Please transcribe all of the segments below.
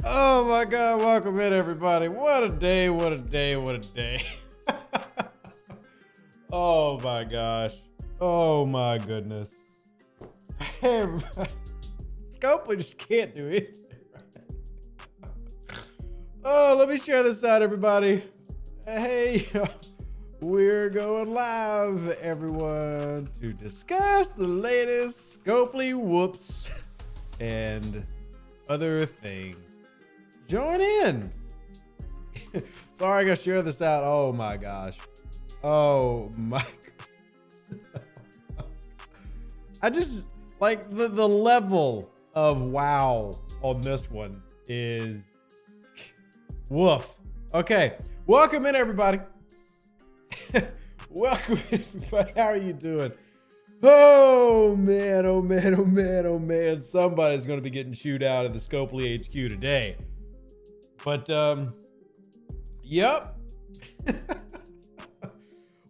Oh my God, welcome in everybody. What a day, what a day, what a day. Oh my gosh. Oh my goodness. Hey everybody. Scopely just can't do it. Oh, let me share this out, everybody. Hey, we're going live, everyone, to discuss the latest Scopely whoops and other things. Join in. Sorry, I gotta share this out. Oh my gosh. Oh my. I just like the level of wow on this one is woof. Okay, welcome in everybody. Welcome in everybody. How are you doing? Oh man, oh man, oh man, oh man. Somebody's gonna be getting chewed out of the Scopely HQ today. But yep.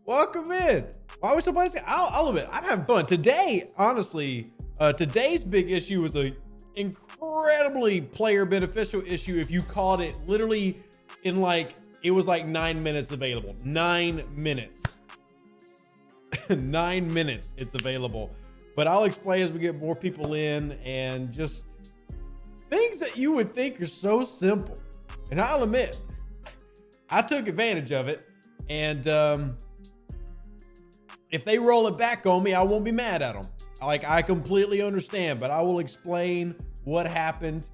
Welcome in. Why are we still playing? I'll admit, I'm having fun today. Honestly, today's big issue was a incredibly player beneficial issue. If you caught it literally in like, it was like 9 minutes available. 9 minutes. 9 minutes it's available. But I'll explain as we get more people in, and just things that you would think are so simple. And I'll admit, I took advantage of it. And if they roll it back on me, I won't be mad at them. Like, I completely understand, but I will explain what happened.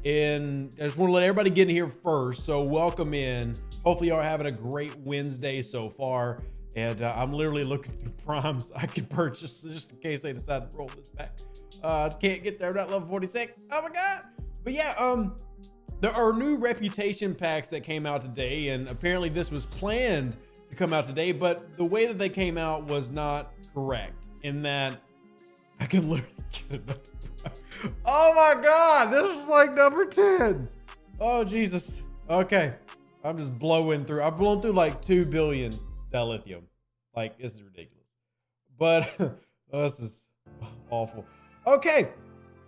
And I just want to let everybody get in here first. So welcome in. Hopefully y'all are having a great Wednesday so far. And I'm literally looking through primes I can purchase just in case they decide to roll this back. Can't get there at level 46. Oh my God. But yeah, there are new reputation packs that came out today, and apparently this was planned to come out today, but the way that they came out was not correct in that I can literally get another. Oh my God, this is like number 10. Oh Jesus. Okay. I'm just blowing through. I've blown through like 2 billion dilithium. Like, this is ridiculous. But oh, this is awful. Okay.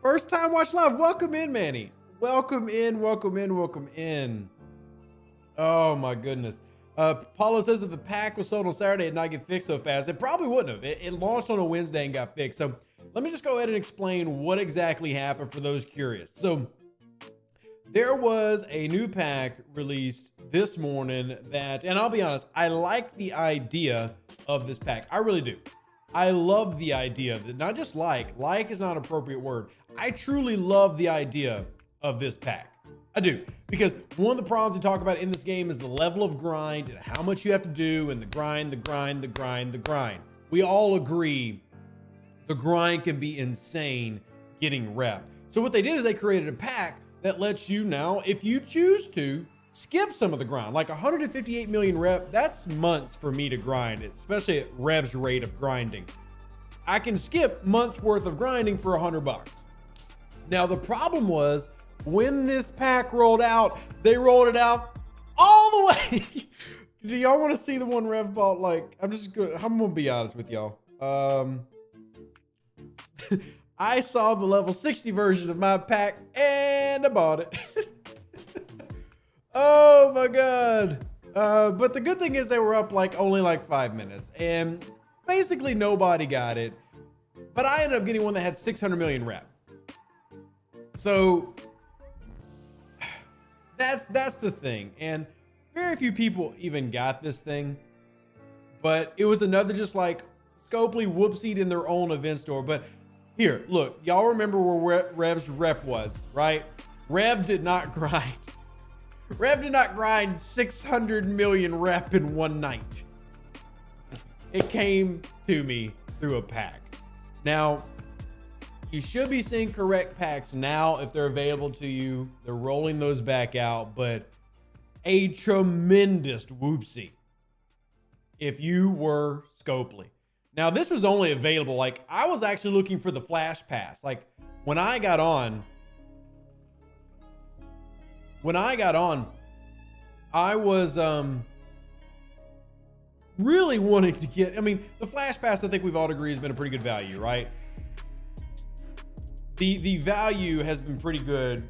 First time watch live. Welcome in, Manny. Welcome in, welcome in, welcome in. Oh my goodness. Paulo says that the pack was sold on Saturday and not get fixed so fast. It probably wouldn't have. It launched on a Wednesday and got fixed. So let me just go ahead and explain what exactly happened for those curious. So there was a new pack released this morning that, and I'll be honest, I like the idea of this pack. I really do. I love the idea of it. Not just like is not an appropriate word. I truly love the idea of this pack. I do, because one of the problems we talk about in this game is the level of grind and how much you have to do, and the grind. We all agree the grind can be insane getting rep. So what they did is they created a pack that lets you now, if you choose to, skip some of the grind. Like 158 million rep, that's months for me to grind it, especially at Rev's rate of grinding. I can skip months worth of grinding for $100. Now the problem was, when this pack rolled out, they rolled it out all the way. Do y'all want to see the one Rev bought? Like, I'm gonna be honest with y'all. I saw the level 60 version of my pack and I bought it. Oh my God. But the good thing is they were up like only like 5 minutes, and basically nobody got it. But I ended up getting one that had 600 million rep. So that's the thing, and very few people even got this thing, but it was another just like Scopely whoopsied in their own event store. But here, look, y'all remember where Rev's rep was, right? Rev did not grind. Rev did not grind 600 million rep in one night. It came to me through a pack. Now, you should be seeing correct packs now if they're available to you. They're rolling those back out, but a tremendous whoopsie if you were Scopely. Now, this was only available, like, I was actually looking for the flash pass. Like, when I got on, I was really wanting to get, I mean, the flash pass, I think we've all agreed has been a pretty good value, right? The value has been pretty good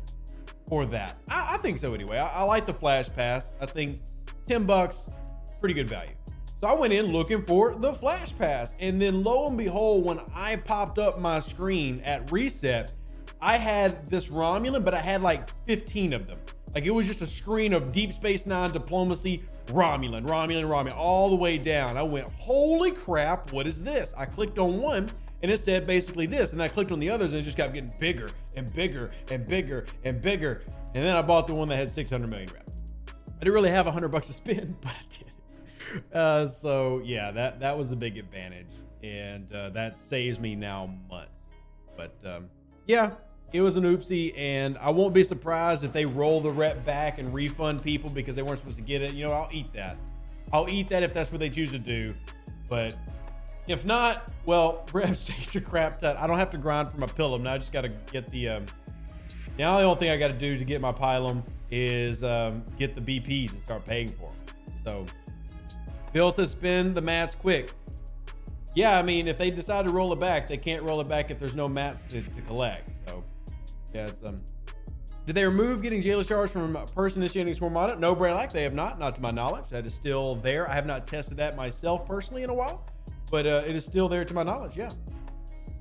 for that. I think so anyway. I like the Flash Pass. I think $10, pretty good value. So I went in looking for the Flash Pass, and then lo and behold, when I popped up my screen at reset, I had this Romulan, but I had like 15 of them. Like it was just a screen of Deep Space Nine diplomacy, Romulan, all the way down. I went, holy crap, what is this? I clicked on one and it said basically this, and I clicked on the others and it just kept getting bigger and bigger and bigger and bigger. And then I bought the one that had 600 million reps. I didn't really have $100 to spend, but I did. So yeah, that was a big advantage, and that saves me now months. But yeah, it was an oopsie, and I won't be surprised if they roll the rep back and refund people because they weren't supposed to get it. You know, I'll eat that. I'll eat that if that's what they choose to do. But if not, well, rev saved a crap ton. I don't have to grind for my Pilum. Now I just got to get the now the only thing I got to do to get my Pilum is get the BPs and start paying for them. So Bill says spin the mats quick. Yeah, I mean, if they decide to roll it back, they can't roll it back if there's no mats to collect. So yeah, it's did they remove getting jailer shards from a person initiating swarm audit? No, Braylock, they have not to my knowledge. That is still there. I have not tested that myself personally in a while, but it is still there to my knowledge. Yeah.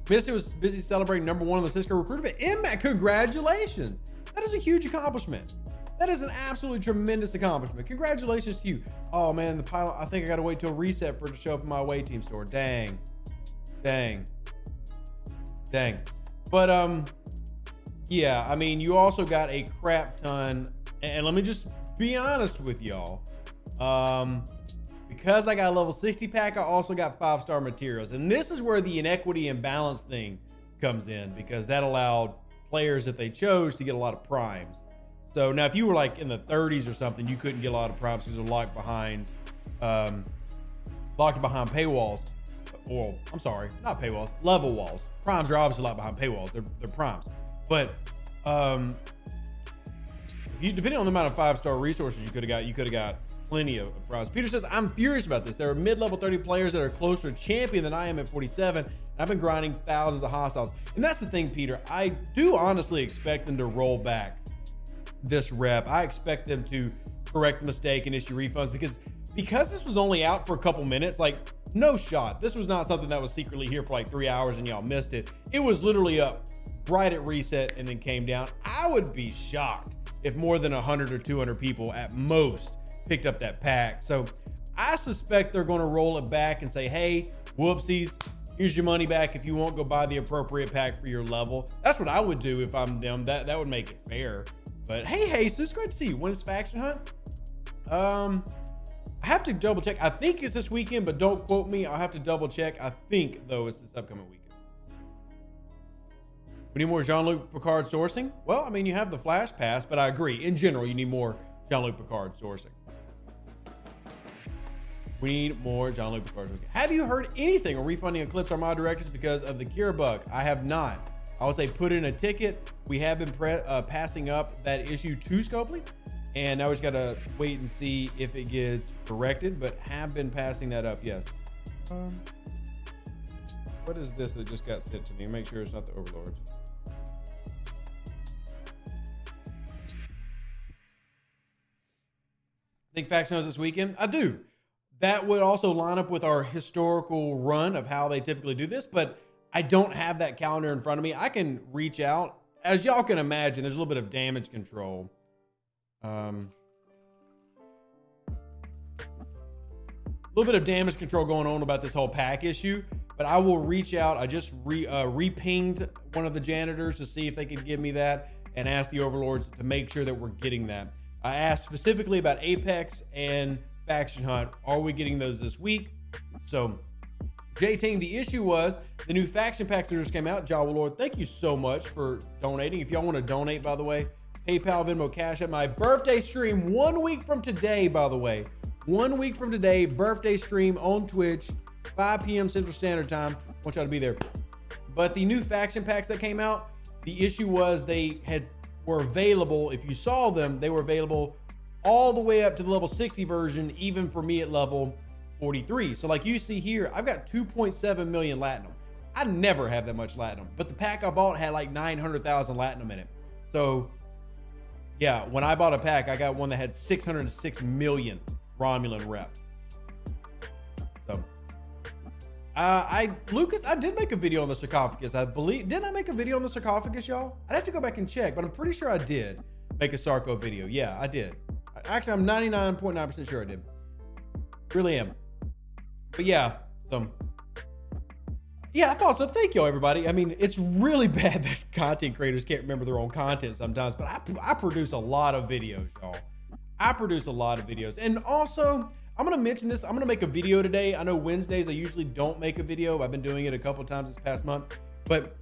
Missy was busy celebrating #1 on the Cisco recruiter event. Matt, congratulations. That is a huge accomplishment. That is an absolutely tremendous accomplishment. Congratulations to you. Oh man, the pilot, I think I gotta wait till reset for it to show up in my away team store. Dang. But yeah, I mean, you also got a crap ton, and let me just be honest with y'all. Because I got a level 60 pack, I also got 5-star materials. And this is where the inequity and balance thing comes in, because that allowed players, if they chose, to get a lot of primes. So now if you were like in the 30s or something, you couldn't get a lot of primes because they're locked behind paywalls. Well, I'm sorry, not paywalls, level walls. Primes are obviously locked behind paywalls. They're primes. But if you, depending on the amount of 5-star resources you could have got plenty of primes. Peter says, I'm furious about this. There are mid-level 30 players that are closer to champion than I am at 47. And I've been grinding thousands of hostiles. And that's the thing, Peter. I do honestly expect them to roll back this rep. I expect them to correct the mistake and issue refunds because this was only out for a couple minutes. Like, no shot. This was not something that was secretly here for like 3 hours and y'all missed it. It was literally up right at reset and then came down. I would be shocked if more than 100 or 200 people at most picked up that pack. So I suspect they're going to roll it back and say, hey, whoopsies, here's your money back. If you won't, go buy the appropriate pack for your level. That's what I would do if I'm them. That would make it fair. But hey, Jesus, great to see you. When is Faction Hunt? I have to double check. I think it's this weekend, but don't quote me. I'll have to double check. I think though it's this upcoming weekend. We need more Jean-Luc Picard sourcing. Well, I mean, you have the Flash Pass, but I agree. In general, you need more Jean-Luc Picard sourcing. We need more Jean-Luc Picard sourcing. Have you heard anything on refunding Eclipse Armada directors because of the Kira bug? I have not. I would say put in a ticket. We have been passing up that issue to Scopely, and now we just gotta wait and see if it gets corrected, but have been passing that up, yes. What is this that just got sent to me? Make sure it's not the Overlords. Think Faction knows this weekend? I do. That would also line up with our historical run of how they typically do this, but I don't have that calendar in front of me. I can reach out. As y'all can imagine, there's a little bit of damage control. A little bit of damage control going on about this whole pack issue, but I will reach out. I just re-pinged one of the janitors to see if they could give me that and ask the Overlords to make sure that we're getting that. I asked specifically about Apex and Faction Hunt. Are we getting those this week? So J-Ting, the issue was the new faction packs that just came out. Jawa Lord, thank you so much for donating. If y'all want to donate, by the way, PayPal, Venmo, Cash at my birthday stream 1 week from today, by the way. 1 week from today, birthday stream on Twitch, 5 p.m. Central Standard Time. I want y'all to be there. But the new faction packs that came out, the issue was they were available. If you saw them, they were available all the way up to the level 60 version, even for me at level 43. So like you see here, I've got 2.7 million Latinum. I never have that much Latinum, but the pack I bought had like 900,000 Latinum in it. So Yeah, when I bought a pack, I got one that had 606 million Romulan rep. So, Lucas, I did make a video on the sarcophagus. I believe, didn't I make a video on the sarcophagus, y'all? I'd have to go back and check, but I'm pretty sure I did make a Sarco video. Yeah, I did. Actually, I'm 99.9% sure I did. Really am. But yeah, so yeah, I thought so. Thank y'all, everybody. I mean, it's really bad that content creators can't remember their own content sometimes, but I produce a lot of videos, y'all. I produce a lot of videos. And also, I'm gonna mention this. I'm gonna make a video today. I know Wednesdays I usually don't make a video. I've been doing it a couple times this past month, but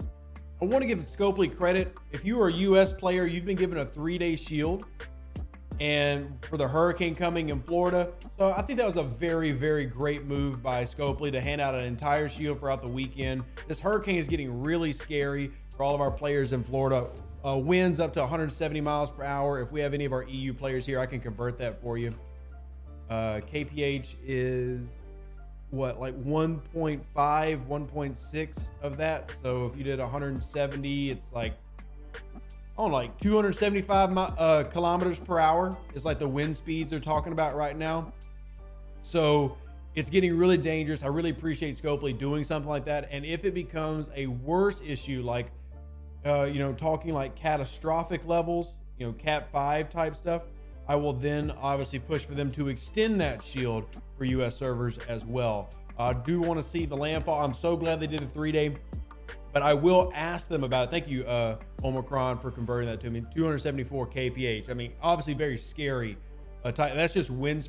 I want to give Scopely credit. If you are a US player, you've been given a 3-day shield, and for the hurricane coming in Florida. So I think that was a very, very great move by Scopely to hand out an entire shield throughout the weekend. This hurricane is getting really scary for all of our players in Florida. Winds up to 170 miles per hour. If we have any of our EU players here, I can convert that for you. KPH is what, like 1.5, 1.6 of that. So if you did 170, it's like, oh, like 275 kilometers per hour is like the wind speeds they're talking about right now. So it's getting really dangerous. I really appreciate Scopely doing something like that. And if it becomes a worse issue, like, you know, talking like catastrophic levels, you know, Cat 5 type stuff, I will then obviously push for them to extend that shield for US servers as well. I do want to see the landfall. I'm so glad they did the 3-day. But I will ask them about it. Thank you, Omicron, for converting that to me. 274 kph. I mean, obviously very scary. That's just wind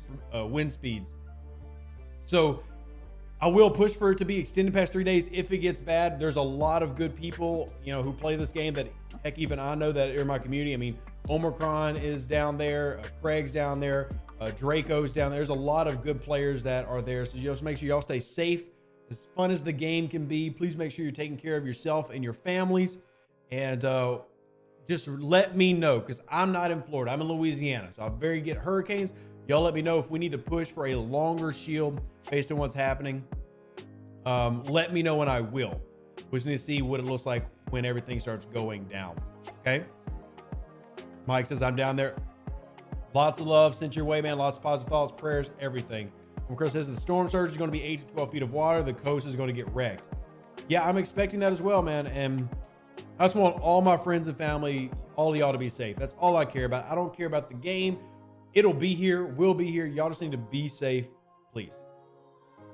speeds. So I will push for it to be extended past 3 days if it gets bad. There's a lot of good people, you know, who play this game that, heck, even I know that are in my community. I mean, Omicron is down there. Craig's down there. Draco's down there. There's a lot of good players that are there. So just make sure y'all stay safe. As fun as the game can be, please make sure you're taking care of yourself and your families. And just let me know, because I'm not in Florida. I'm in Louisiana. So I'm very get hurricanes. Y'all let me know if we need to push for a longer shield based on what's happening. Let me know and I will. We just need to see what it looks like when everything starts going down. Okay. Mike says, I'm down there. Lots of love sent your way, man. Lots of positive thoughts, prayers, everything. Chris says the storm surge is going to be 8 to 12 feet of water. The coast is going to get wrecked. Yeah, I'm expecting that as well, man. And I just want all my friends and family, all of y'all to be safe. That's all I care about. I don't care about the game. It'll be here. We'll be here. Y'all just need to be safe, please.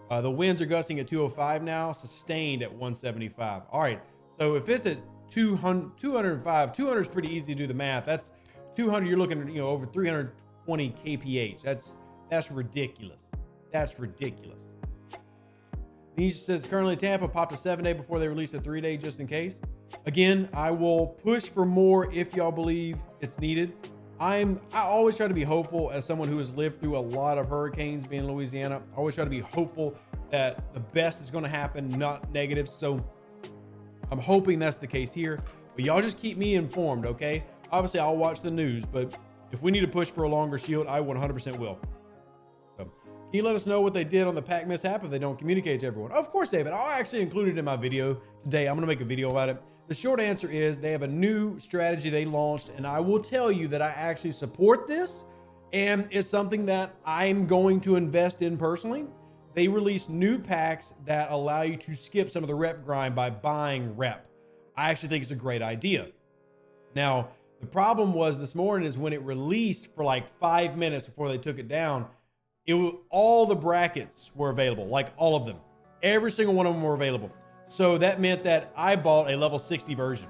The winds are gusting at 205 now, sustained at 175. All right. So if it's at 205, 200 is pretty easy to do the math. That's 200. You're looking at, you know, over 320 kph. That's ridiculous. That's ridiculous. Nisha says currently Tampa popped a 7-day before they released a 3-day just in case. Again, I will push for more if y'all believe it's needed. I always try to be hopeful as someone who has lived through a lot of hurricanes being in Louisiana. I always try to be hopeful that the best is going to happen, not negative. So I'm hoping that's the case here, but y'all just keep me informed. Okay. Obviously I'll watch the news, but if we need to push for a longer shield, I 100% will. Can you let us know what they did on the pack mishap if they don't communicate to everyone? Of course, David. I'll actually include it in my video today. I'm going to make a video about it. The short answer is they have a new strategy they launched, and I will tell you that I actually support this, and it's something that I'm going to invest in personally. They released new packs that allow you to skip some of the rep grind by buying rep. I actually think it's a great idea. Now, the problem was this morning is when it released for like 5 minutes before they took it down, all the brackets were available, like all of them. Every single one of them were available. So that meant that I bought a level 60 version.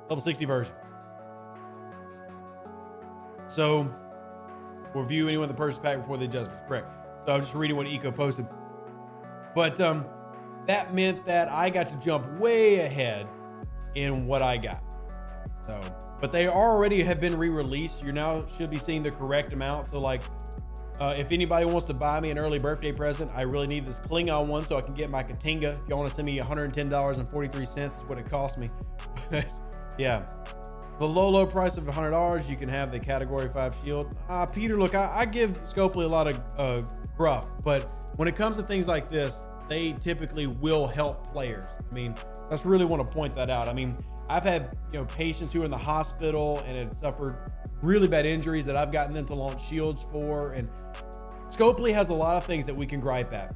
Level 60 version. So review anyone the purchase pack before the adjustments. Correct. So I'm just reading what Eco posted. But that meant that I got to jump way ahead in what I got. So, but they already have been re-released. You now should be seeing the correct amount. So like, if anybody wants to buy me an early birthday present, I really need this Klingon one so I can get my Katinga. If y'all want to send me $110.43 is what it cost me. Yeah. The low price of $100, you can have the Category 5 shield. Peter, look, I give Scopely a lot of gruff, but when it comes to things like this, they typically will help players. I mean, I just really want to point that out. I mean, I've had, you know, patients who are in the hospital and had suffered really bad injuries that I've gotten them to launch shields for. And Scopely has a lot of things that we can gripe at.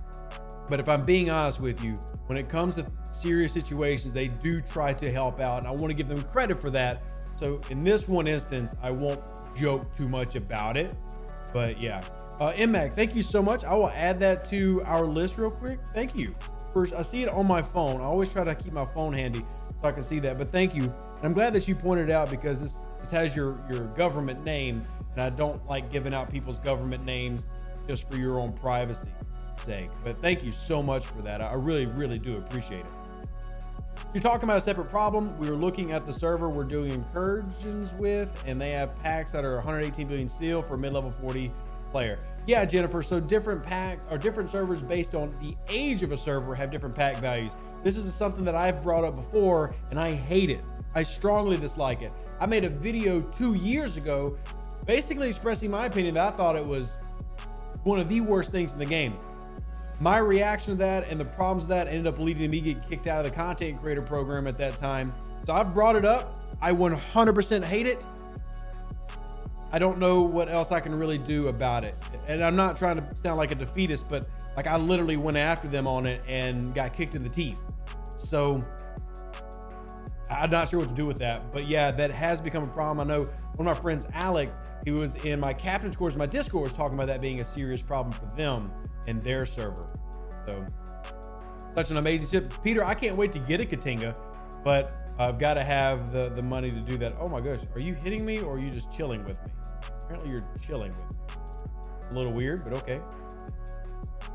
But if I'm being honest with you, when it comes to serious situations, they do try to help out, and I want to give them credit for that. So in this one instance, I won't joke too much about it, but yeah. MMAC, thank you so much. I will add that to our list real quick. Thank you. First, I see it on my phone. I always try to keep my phone handy so I can see that, but thank you. And I'm glad that you pointed it out, because this has your government name, and I don't like giving out people's government names just for your own privacy sake. But thank you so much for that. I really, really do appreciate it. You're talking about a separate problem. We were looking at the server we're doing incursions with, and they have packs that are 118 billion seal for mid-level 40 player. Yeah, Jennifer, so different packs or different servers based on the age of a server have different pack values. This is something that I've brought up before, and I hate it. I strongly dislike it. I made a video 2 years ago basically expressing my opinion that I thought it was one of the worst things in the game. My reaction to that and the problems of that ended up leading to me getting kicked out of the content creator program at that time. So I've brought it up. I 100% hate it. I don't know what else I can really do about it. And I'm not trying to sound like a defeatist, but like I literally went after them on it and got kicked in the teeth. So I'm not sure what to do with that. But yeah, that has become a problem. I know one of my friends, Alec, he was in my captain's course, my Discord, was talking about that being a serious problem for them and their server. So such an amazing ship. Peter, I can't wait to get a Katinga, but I've got to have the money to do that. Oh my gosh, are you hitting me or are you just chilling with me? Apparently you're chilling with me. A little weird, but okay.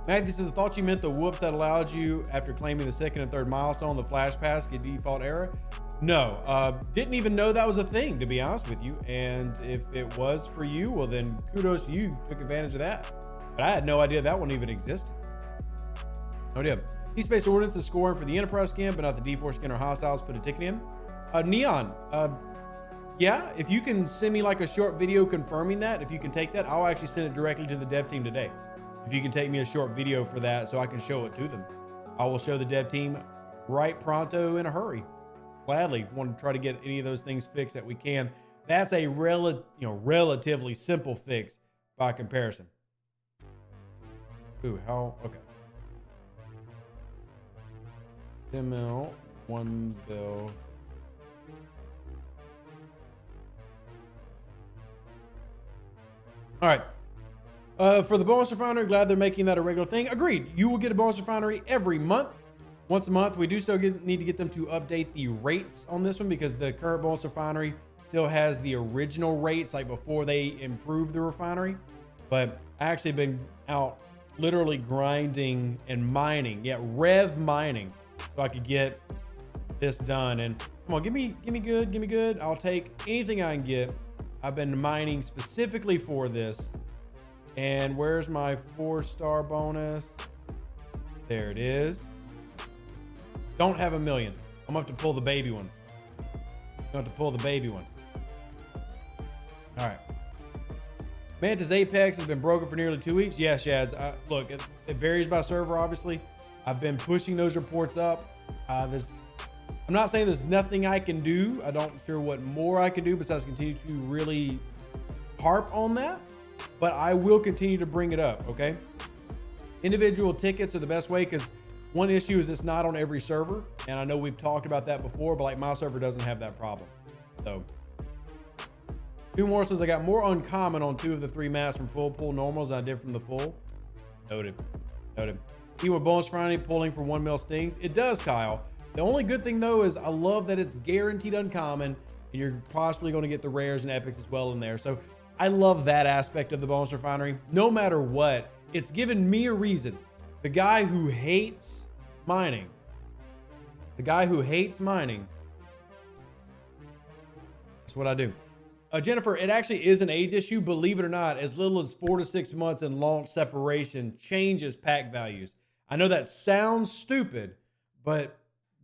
Matthew says, I thought you meant the whoops that allowed you after claiming the second and third milestone, the flash pass, get default error. No, didn't even know that was a thing, to be honest with you. And if it was for you, well then kudos to you, took advantage of that. But I had no idea that one even existed. No idea. Space Ordnance is scoring for the Enterprise skin, but not the D4 skin or hostiles. Put a ticket in. Neon, yeah, if you can send me like a short video confirming that, if you can take that, I'll actually send it directly to the dev team today. If you can take me a short video for that so I can show it to them. I will show the dev team right pronto in a hurry. Gladly want to try to get any of those things fixed that we can. That's a relatively simple fix by comparison. Ooh, how, okay. 10 mil, 1 bill. All right. For the bonus refinery, glad they're making that a regular thing. Agreed. You will get a bonus refinery every month. Once a month. We do still need to get them to update the rates on this one because the current bonus refinery still has the original rates like before they improved the refinery. But I actually been out literally grinding and mining. Yeah, rev mining. So I could get this done. And come on, give me good. I'll take anything I can get. I've been mining specifically for this. And where's my 4-star bonus? There it is. Don't have a million. I'm gonna have to pull the baby ones. All right. Mantis Apex has been broken for nearly 2 weeks. Yeah, Shads. Look, it varies by server, obviously. I've been pushing those reports up. I'm not saying there's nothing I can do. I don't sure what more I can do besides continue to really harp on that. But I will continue to bring it up, okay? Individual tickets are the best way because one issue is it's not on every server. And I know we've talked about that before, but like my server doesn't have that problem. So, Two more says I got more uncommon on 2 of the 3 maps from full pull normals than I did from the full. Noted. Even with bonus Friday pulling for 1 mil stings. It does, Kyle. The only good thing though is I love that it's guaranteed uncommon and you're possibly going to get the rares and epics as well in there. So I love that aspect of the bonus refinery. No matter what, it's given me a reason. The guy who hates mining, that's what I do. Jennifer, it actually is an age issue. Believe it or not, as little as 4 to 6 months in launch separation changes pack values. I know that sounds stupid, but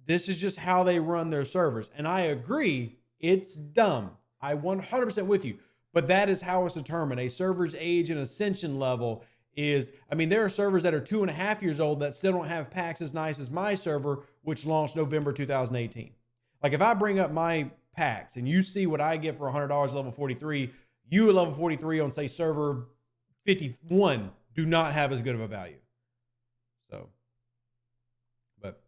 this is just how they run their servers. And I agree, it's dumb. I 100% with you, but that is how it's determined. A server's age and ascension level is, I mean, there are servers that are 2.5 years old that still don't have packs as nice as my server, which launched November 2018. Like if I bring up my packs and you see what I get for $100 level 43, You at level 43 on, say, server 51 do not have as good of a value. So, but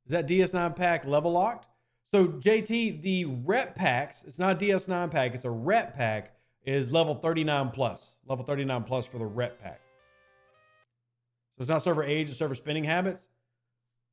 is that DS9 pack level locked? So JT, the rep packs, it's not a DS9 pack, it's a rep pack, is level 39 plus. Level 39 plus for the rep pack. So it's not server age, it's server spending habits.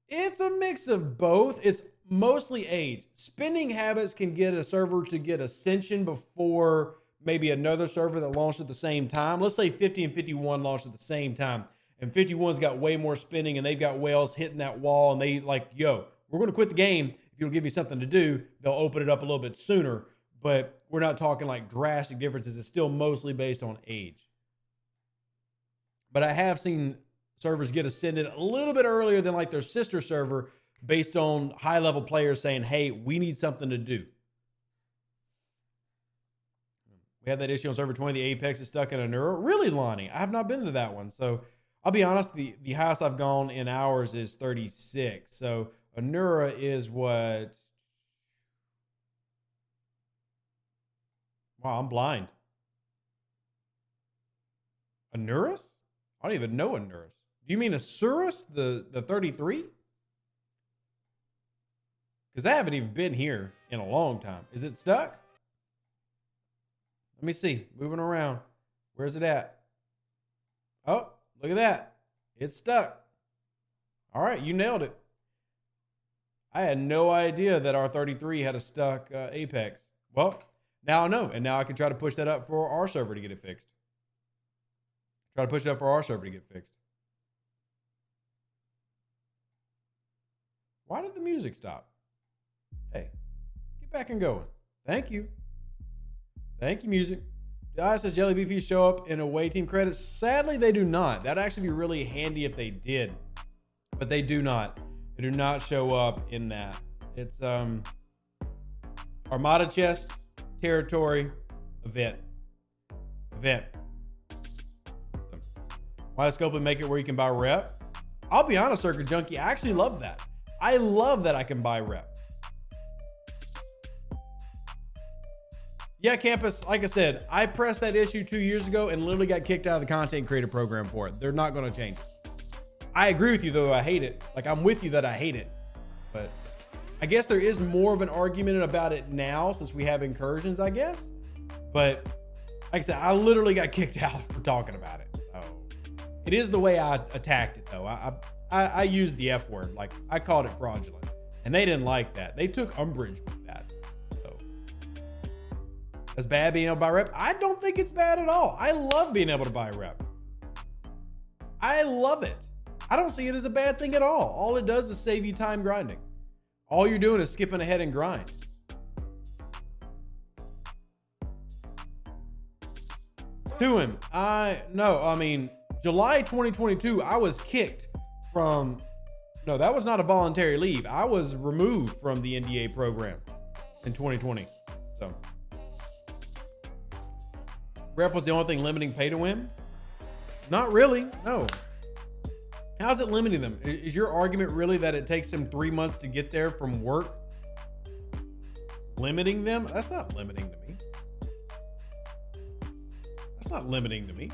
It's a mix of both. It's mostly age. Spending habits can get a server to get ascension before maybe another server that launched at the same time. Let's say 50 and 51 launched at the same time, and 51's got way more spending, and they've got whales hitting that wall, and they like, yo, we're going to quit the game if you'll give me something to do. They'll open it up a little bit sooner, but we're not talking like drastic differences. It's still mostly based on age. But I have seen servers get ascended a little bit earlier than like their sister server based on high-level players saying, hey, we need something to do. We have that issue on server 20. The Apex is stuck in a neuro. Really, Lonnie? I have not been to that one. So I'll be honest, the highest I've gone in hours is 36. So Anura is what? Wow, I'm blind. Anurus? I don't even know Anurus. Do you mean Asurus, the 33? Because I haven't even been here in a long time. Is it stuck? Let me see. Moving around. Where's it at? Oh, look at that. It's stuck. All right, you nailed it. I had no idea that our 33 had a stuck Apex. Well, now I know, and now I can try to push that up for our server to get it fixed. Try to push it up for our server to get fixed. Why did the music stop? Hey, get back and going. Thank you. Thank you, music. Says Jelly Beefies show up in away team credits. Sadly, they do not. That'd actually be really handy if they did, but they do not. They do not show up in that. It's Armada chest, territory, event. So, why does Scope make it where you can buy rep? I'll be honest, Circuit Junkie, I actually love that. I love that I can buy rep. Yeah, Campus, like I said, I pressed that issue 2 years ago and literally got kicked out of the content creator program for it. They're not going to change it. I agree with you, though. I hate it. Like, I'm with you that I hate it. But I guess there is more of an argument about it now since we have incursions, I guess. But like I said, I literally got kicked out for talking about it. So it is the way I attacked it, though. I used the F word. Like, I called it fraudulent. And they didn't like that. They took umbrage with that. So that's bad being able to buy rep? I don't think it's bad at all. I love being able to buy rep. I love it. I don't see it as a bad thing at all. All it does is save you time grinding. All you're doing is skipping ahead and grind. To him, I mean, July 2022, I was kicked from, no, that was not a voluntary leave. I was removed from the NDA program in 2020. So rep was the only thing limiting pay to win? Not really, no. How's it limiting them? Is your argument really that it takes them 3 months to get there from work? Limiting them? That's not limiting to me. That's not limiting to me.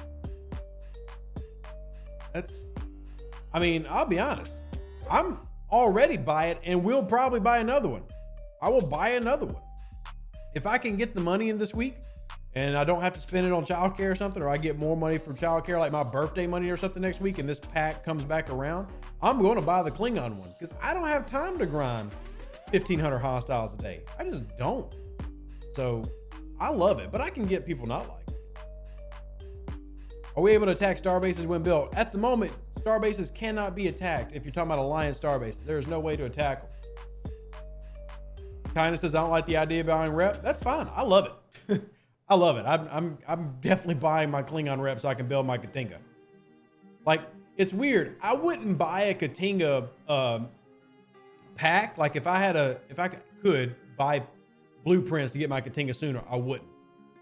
I mean, I'll be honest. I'm already buy it and will probably buy another one. I will buy another one. If I can get the money in this week and I don't have to spend it on childcare or something, or I get more money from childcare, like my birthday money or something next week, and this pack comes back around, I'm going to buy the Klingon one because I don't have time to grind 1,500 hostiles a day. I just don't. So I love it, but I can get people not like it. Are we able to attack starbases when built? At the moment, starbases cannot be attacked if you're talking about Alliance starbases. There's no way to attack them. Kindness says, I don't like the idea of buying rep. That's fine. I love it. I love it. I'm definitely buying my Klingon rep so I can build my Katinga. Like, it's weird. I wouldn't buy a Katinga pack. Like, if I could buy blueprints to get my Katinga sooner, I wouldn't.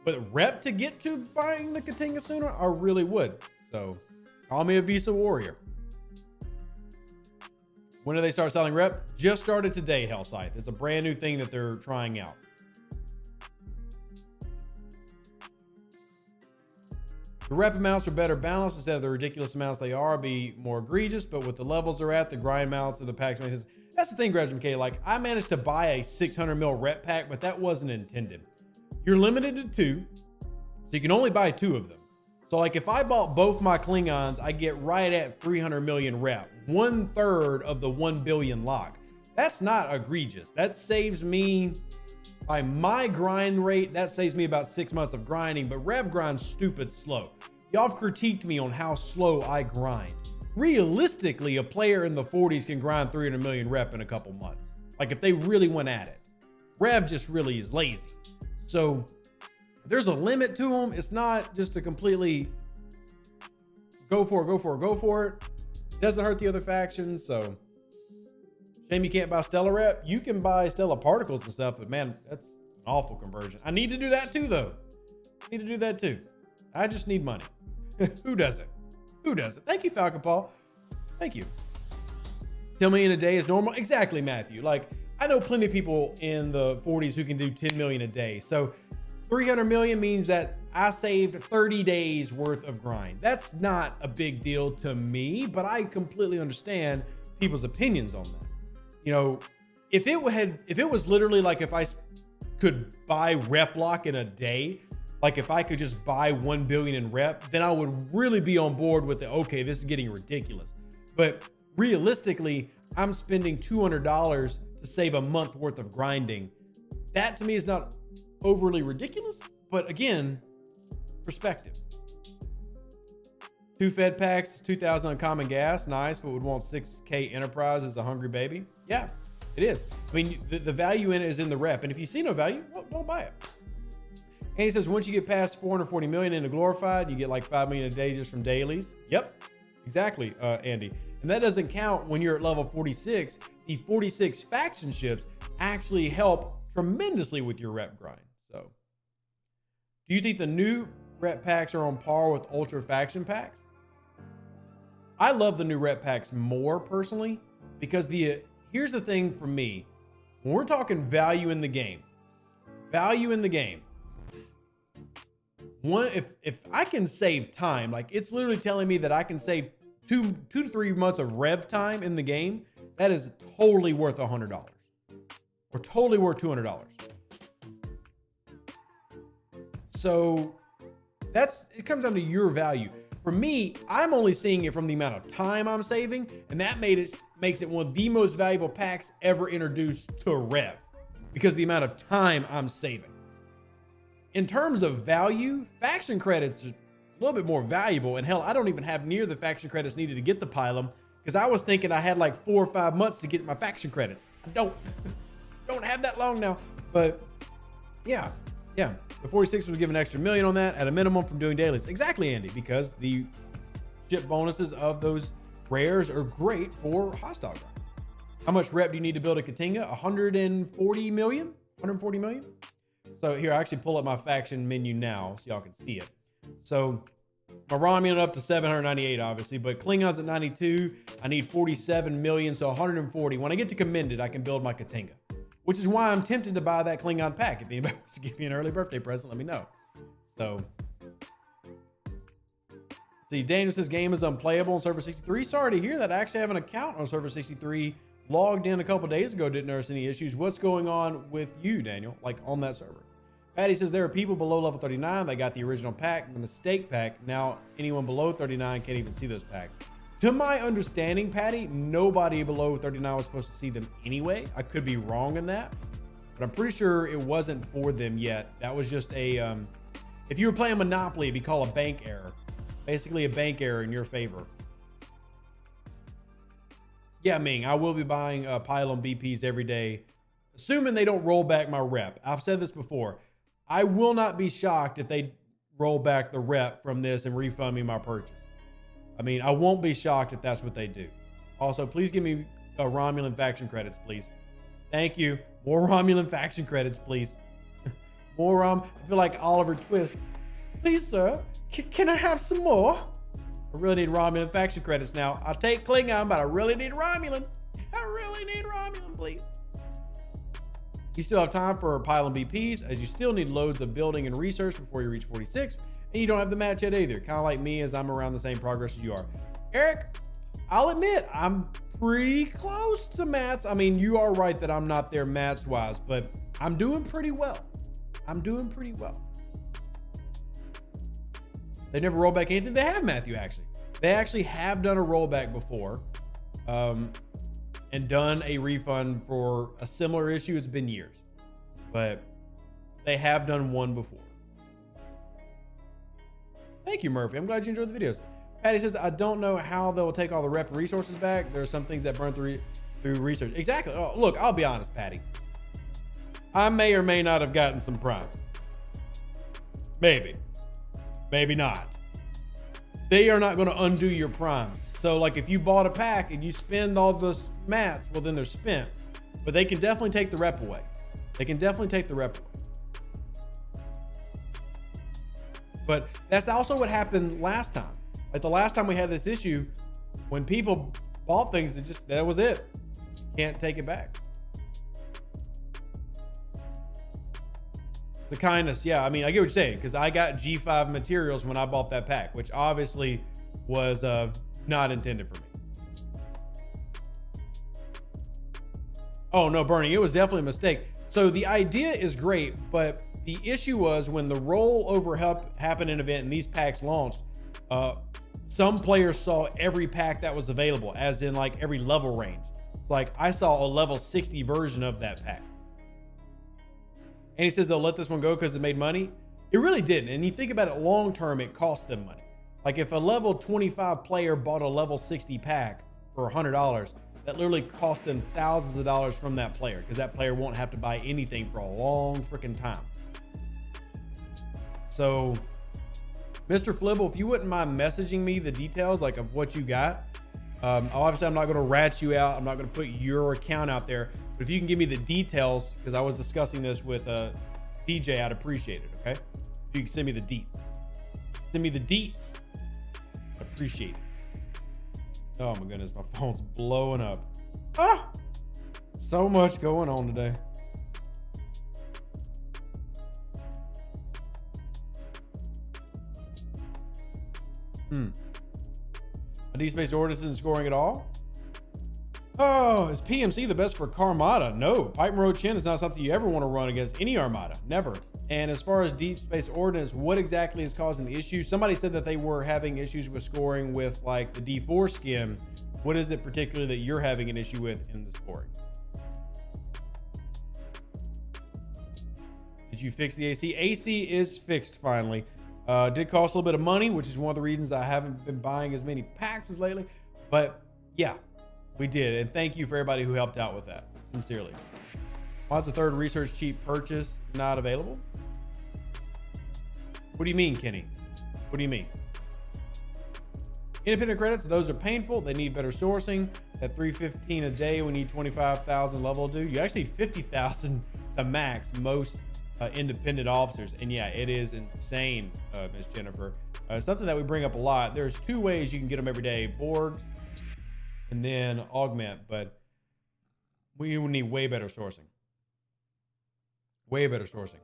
But rep to get to buying the Katinga sooner, I really would. So, call me a Visa warrior. When do they start selling rep? Just started today, Hellscythe. It's a brand new thing that they're trying out. The rep amounts are better balanced instead of the ridiculous amounts they are, be more egregious, but with the levels they're at, the grind amounts of the packs makes sense. That's the thing, Graduate MK. Like, I managed to buy a 600 mil rep pack, but that wasn't intended. You're limited to 2, so you can only buy 2 of them. So like if I bought both my Klingons, I get right at 300 million rep, 1/3 of the 1 billion lock. That's not egregious. That saves me, by my grind rate, that saves me about 6 months of grinding, but rev grind's stupid slow. Y'all have critiqued me on how slow I grind. Realistically, a player in the 40s can grind 300 million rep in a couple months. Like if they really went at it. Rev just really is lazy. So there's a limit to them. It's not just a completely go for it. It doesn't hurt the other factions. So shame you can't buy Stellar rep. You can buy Stellar particles and stuff, but man, that's an awful conversion. I need to do that too, though. I need to do that too. I just need money. Who doesn't? Who doesn't? Thank you, Falcon Paul. Thank you. 10 million a day is normal. Exactly, Matthew. Like, I know plenty of people in the 40s who can do 10 million a day. So 300 million means that I saved 30 days worth of grind. That's not a big deal to me, but I completely understand people's opinions on that. You know, if it was literally like if I could buy rep lock in a day, like if I could just buy 1 billion in rep, then I would really be on board with the, okay, this is getting ridiculous. But realistically, I'm spending $200 to save a month worth of grinding. That to me is not overly ridiculous, but again, perspective. 2 Fed packs, 2,000 uncommon gas, nice, but would want 6K Enterprise as a hungry baby. Yeah, it is. I mean, the value in it is in the rep, and if you see no value, well, don't buy it. And he says, once you get past 440 million into glorified, you get like 5 million a day just from dailies. Yep, exactly, Andy. And that doesn't count when you're at level 46. The 46 faction ships actually help tremendously with your rep grind. So, do you think the new rep packs are on par with ultra faction packs? I love the new rep packs more personally because here's the thing for me. When we're talking value in the game, if I can save time, like it's literally telling me that I can save two to 3 months of rev time in the game, that is totally worth $100 or totally worth $200. So it comes down to your value. For me, I'm only seeing it from the amount of time I'm saving, and that makes it one of the most valuable packs ever introduced to rev because the amount of time I'm saving. In terms of value, faction credits are a little bit more valuable. And hell, I don't even have near the faction credits needed to get the Pylum because I was thinking I had like 4 or 5 months to get my faction credits. I don't have that long now. But yeah. The 46 was given an extra million on that at a minimum from doing dailies. Exactly, Andy, because the ship bonuses of those rares are great for hostile grind. How much rep do you need to build a Katinga? 140 million? 140 million? So here, I actually pull up my faction menu now so y'all can see it. So my Romulan up to 798, obviously, but Klingons at 92. I need 47 million, so 140. When I get to Commended, I can build my Katinga, which is why I'm tempted to buy that Klingon pack. If anybody wants to give me an early birthday present, let me know. So, see, Daniel says game is unplayable on server 63. Sorry to hear that. I actually have an account on server 63. Logged in a couple days ago, didn't notice any issues. What's going on with you, Daniel? Like on that server? Patty says there are people below level 39 that got the original pack, the mistake pack. Now anyone below 39 can't even see those packs. To my understanding, Patty, nobody below 39 was supposed to see them anyway. I could be wrong in that, but I'm pretty sure it wasn't for them yet. That was just a, if you were playing Monopoly, it'd be called a bank error. Basically a bank error in your favor. Yeah, Ming, I will be buying Pylon BPs every day, assuming they don't roll back my rep. I've said this before. I will not be shocked if they roll back the rep from this and refund me my purchase. I mean, I won't be shocked if that's what they do. Also, please give me Romulan faction credits, please. Thank you. More Romulan faction credits, please. More I feel like Oliver Twist. Please, sir, can I have some more? I really need Romulan faction credits now. I'll take Klingon, but I really need Romulan. I really need Romulan, please. You still have time for Pylon BPs, as you still need loads of building and research before you reach 46. And you don't have the match yet either. Kind of like me, as I'm around the same progress as you are. Eric, I'll admit, I'm pretty close to mats. I mean, you are right that I'm not there mats wise, but I'm doing pretty well. I'm doing pretty well. They never roll back anything. They have, Matthew, actually. They actually have done a rollback before and done a refund for a similar issue. It's been years, but they have done one before. Thank you, Murphy. I'm glad you enjoyed the videos. Patty says, I don't know how they'll take all the rep resources back. There are some things that burn through research. Exactly. Oh, look, I'll be honest, Patty. I may or may not have gotten some primes. Maybe. Maybe not. They are not going to undo your primes. So like if you bought a pack and you spend all those mats, well then they're spent. But they can definitely take the rep away. They can definitely take the rep away. But that's also what happened last time. Like the last time we had this issue, when people bought things, it just, that was it. Can't take it back. The kindness, yeah. I mean, I get what you're saying, because I got G5 materials when I bought that pack, which obviously was not intended for me. Oh no, Bernie, it was definitely a mistake. So the idea is great, but the issue was when the rollover happened in an event and these packs launched, some players saw every pack that was available, as in like every level range. Like I saw a level 60 version of that pack. And he says they'll let this one go because it made money. It really didn't. And you think about it long term, it cost them money. Like if a level 25 player bought a level 60 pack for $100, that literally cost them thousands of dollars from that player, because that player won't have to buy anything for a long freaking time. So Mr. Flibble, if you wouldn't mind messaging me the details like of what you got. Obviously I'm not going to rat you out. I'm not going to put your account out there, but if you can give me the details, because I was discussing this with DJ, I'd appreciate it. Okay. If you can send me the deets, send me the deets. I'd appreciate it. Oh my goodness. My phone's blowing up. Ah, so much going on today. A D-Space Ordnance isn't scoring at all. Oh, is PMC the best for Armada? No, Pipe and Road Chin is not something you ever want to run against any Armada. Never. And as far as Deep Space Ordnance, what exactly is causing the issue? Somebody said that they were having issues with scoring with like the D4 skin. What is it particularly that you're having an issue with in the scoring? Did you fix the AC? AC is fixed finally. Did cost a little bit of money, which is one of the reasons I haven't been buying as many packs as lately. But yeah, we did. And thank you for everybody who helped out with that. Sincerely. Why is the third research cheap purchase not available? What do you mean, Kenny? What do you mean? Independent credits, those are painful. They need better sourcing. At $315 a day, we need 25,000 level due. You actually 50,000 to max most independent officers. And yeah, it is insane, Miss Jennifer. Something that we bring up a lot. There's two ways you can get them every day: Borgs and then Augment, but we need way better sourcing. Way better sourcing.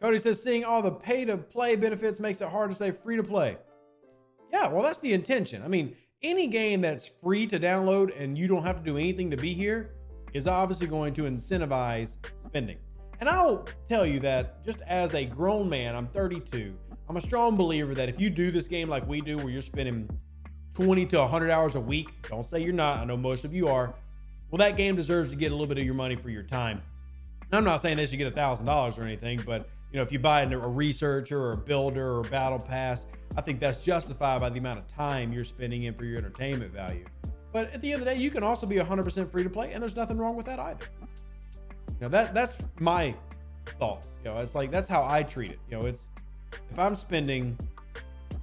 Cody says, seeing all the pay-to-play benefits makes it hard to say free-to-play. Yeah, well, that's the intention. I mean, any game that's free to download and you don't have to do anything to be here is obviously going to incentivize spending. And I'll tell you that just as a grown man, I'm 32. I'm a strong believer that if you do this game like we do, where you're spending 20 to 100 hours a week, don't say you're not, I know most of you are, well, that game deserves to get a little bit of your money for your time. And I'm not saying they should get $1,000 or anything, but you know, if you buy a researcher or a builder or a battle pass, I think that's justified by the amount of time you're spending in for your entertainment value. But at the end of the day, you can also be 100% free to play, and there's nothing wrong with that either. You know, that's my thoughts. You know, it's like, that's how I treat it. You know, it's, if I'm spending,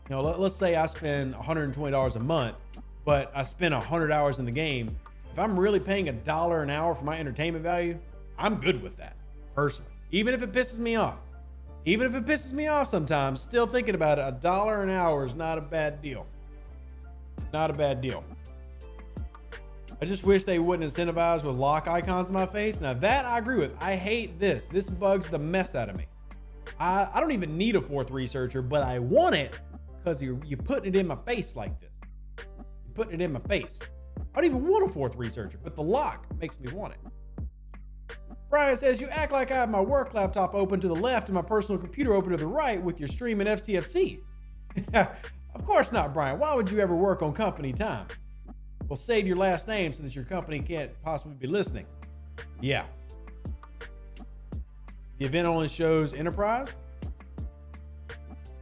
you know, let's say I spend $120 a month, but I spend 100 hours in the game. If I'm really paying $1 an hour for my entertainment value, I'm good with that personally. Even if it pisses me off. Even if it pisses me off sometimes, still thinking about it, $1 an hour is not a bad deal. Not a bad deal. I just wish they wouldn't incentivize with lock icons in my face. Now that I agree with. I hate this. This bugs the mess out of me. I don't even need a fourth researcher, but I want it because you're putting it in my face like this. You're putting it in my face. I don't even want a fourth researcher, but the lock makes me want it. Brian says, you act like I have my work laptop open to the left and my personal computer open to the right with your stream and Stfc. Of course not, Brian. Why would you ever work on company time? Well, save your last name so that your company can't possibly be listening. Yeah. The event only shows Enterprise.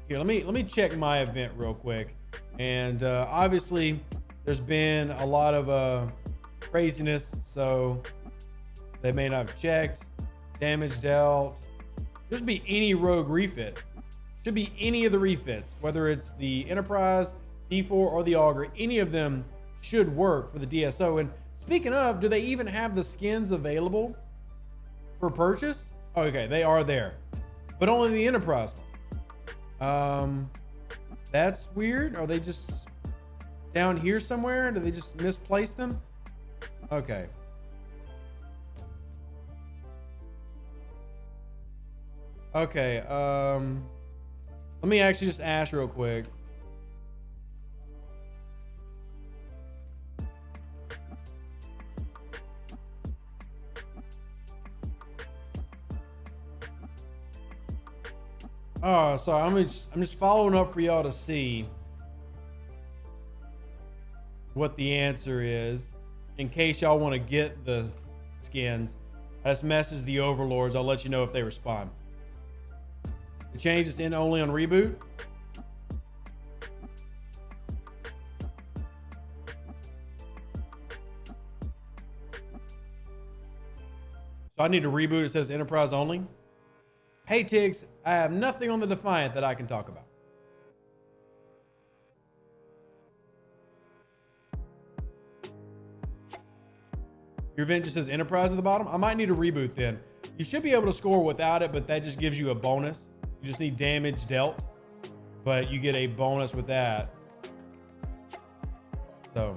Here, let me check my event real quick. And obviously, there's been a lot of craziness, so they may not have checked. Damage dealt. Should be any rogue refit. Should be any of the refits, whether it's the Enterprise, D4, or the Augur. Any of them should work for the DSO. And speaking of, do they even have the skins available for purchase? Okay, they are there, but only the Enterprise one. That's weird. Are they just down here somewhere? Do they just misplace them? Okay. Okay. Let me actually just ask real quick. Oh, sorry. I'm just following up for y'all to see what the answer is in case y'all want to get the skins. I just message the overlords. I'll let you know if they respond. The change is in only on reboot. So I need to reboot. It says Enterprise only. Hey Tiggs, I have nothing on the Defiant that I can talk about. Your event just says Enterprise at the bottom. I might need a reboot then. You should be able to score without it, but that just gives you a bonus. You just need damage dealt, but you get a bonus with that. So.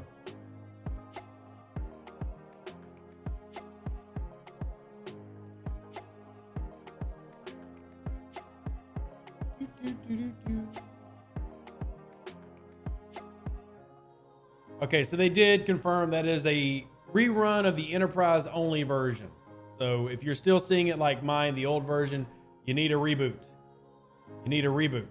Okay, so they did confirm that is a rerun of the Enterprise only version. So if you're still seeing it like mine, the old version, you need a reboot. You need a reboot.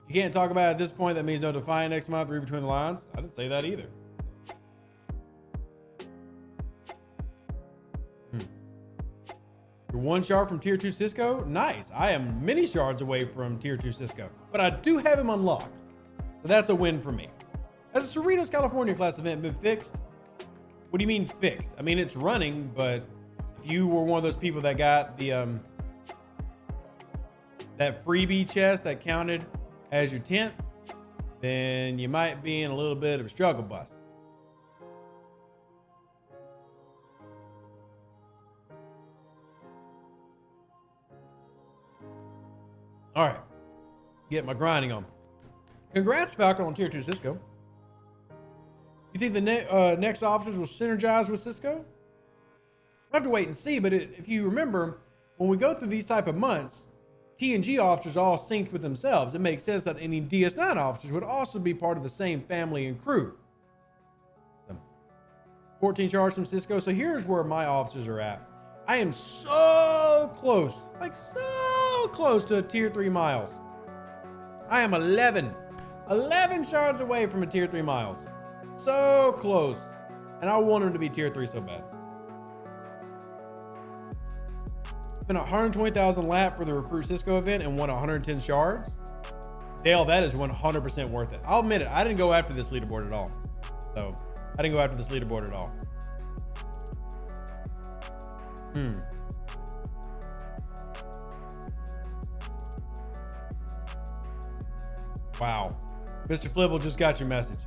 If you can't talk about it at this point, that means no Defiant next month. Read between the lines. I didn't say that either. You're 1 shard from tier 2 Cisco. Nice. I am many shards away from tier 2 Cisco, but I do have him unlocked. So that's a win for me. Has the Cerritos California class event been fixed? What do you mean fixed? I mean, it's running, but if you were one of those people that got the that freebie chest that counted as your 10th, then you might be in a little bit of a struggle bus. All right, get my grinding on. Congrats, Falcon, on tier 2 Cisco. You think the next officers will synergize with Cisco? We'll have to wait and see, but if you remember, when we go through these type of months, TNG officers are all synced with themselves. It makes sense that any DS9 officers would also be part of the same family and crew. So, 14 shards from Cisco. So here's where my officers are at. I am so close, like so close to a tier 3 miles. I am 11 shards away from a tier 3 miles. So close. And I want him to be tier 3 so bad. Spent 120,000 lap for the Recruit Cisco event and won 110 shards. Dale, that is 100% worth it. I'll admit it. I didn't go after this leaderboard at all. So I didn't go after this leaderboard at all. Wow. Mr. Flibble just got your message.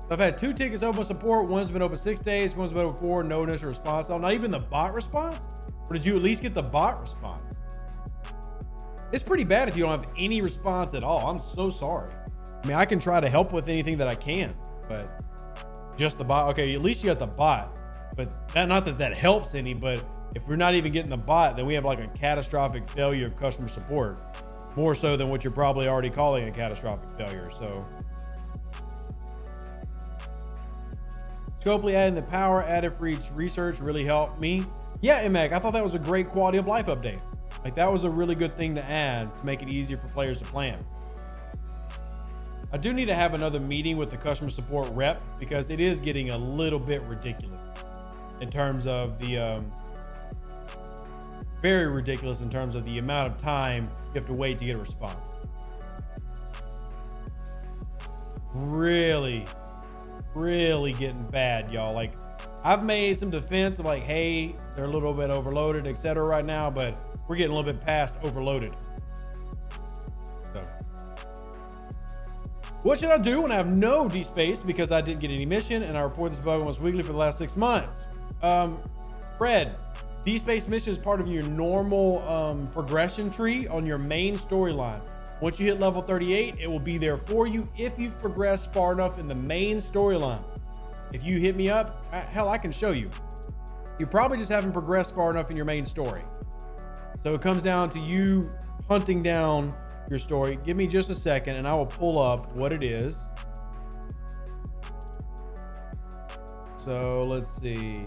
So I've had 2 tickets open support. One's been open 6 days. One's been open 4. No initial response. Oh, not even the bot response? Or did you at least get the bot response? It's pretty bad if you don't have any response at all. I'm so sorry. I mean, I can try to help with anything that I can, but just the bot. Okay, at least you got the bot. but not that that helps any, but if we're not even getting the bot, then we have like a catastrophic failure of customer support, more so than what you're probably already calling a catastrophic failure. So Scopely adding the power added for each research really helped me. Yeah, Imag, I thought that was a great quality of life update. Like, that was a really good thing to add to make it easier for players to plan. I do need to have another meeting with the customer support rep because it is getting a little bit ridiculous in terms of the very ridiculous in terms of the amount of time you have to wait to get a response. Really getting bad, y'all. Like, I've made some defense of like, hey, they're a little bit overloaded, etc. right now, but we're getting a little bit past overloaded. So what should I do when I have no D-Space because I didn't get any mission and I report this bug almost weekly for the last 6 months? Fred, D-Space mission is part of your normal progression tree on your main storyline. Once you hit level 38, it will be there for you if you've progressed far enough in the main storyline. If you hit me up, hell, I can show you. You probably just haven't progressed far enough in your main story. So it comes down to you hunting down your story. Give me just a second and I will pull up what it is. So let's see.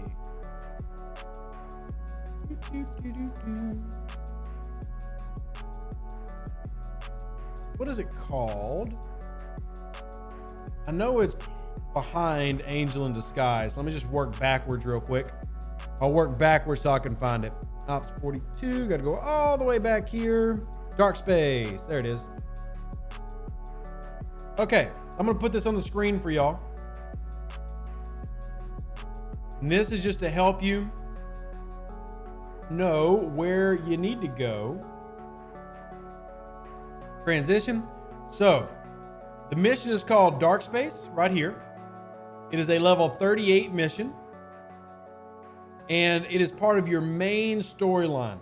What is it called? I know it's behind Angel in Disguise. Let me just work backwards real quick. I'll work backwards so I can find it. Ops 42, gotta go all the way back here. Dark Space, there it is. Okay, I'm gonna put this on the screen for y'all. And this is just to help you know where you need to go. Transition. So the mission is called Dark Space right here. It is a level 38 mission and it is part of your main storyline.